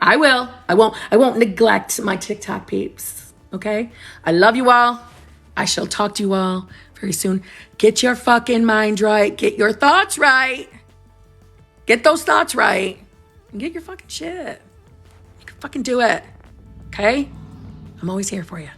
I won't neglect my TikTok peeps. Okay? I love you all. I shall talk to you all very soon. Get your fucking mind right. Get your thoughts right. Get those thoughts right. And get your fucking shit. You can fucking do it. Okay? I'm always here for you.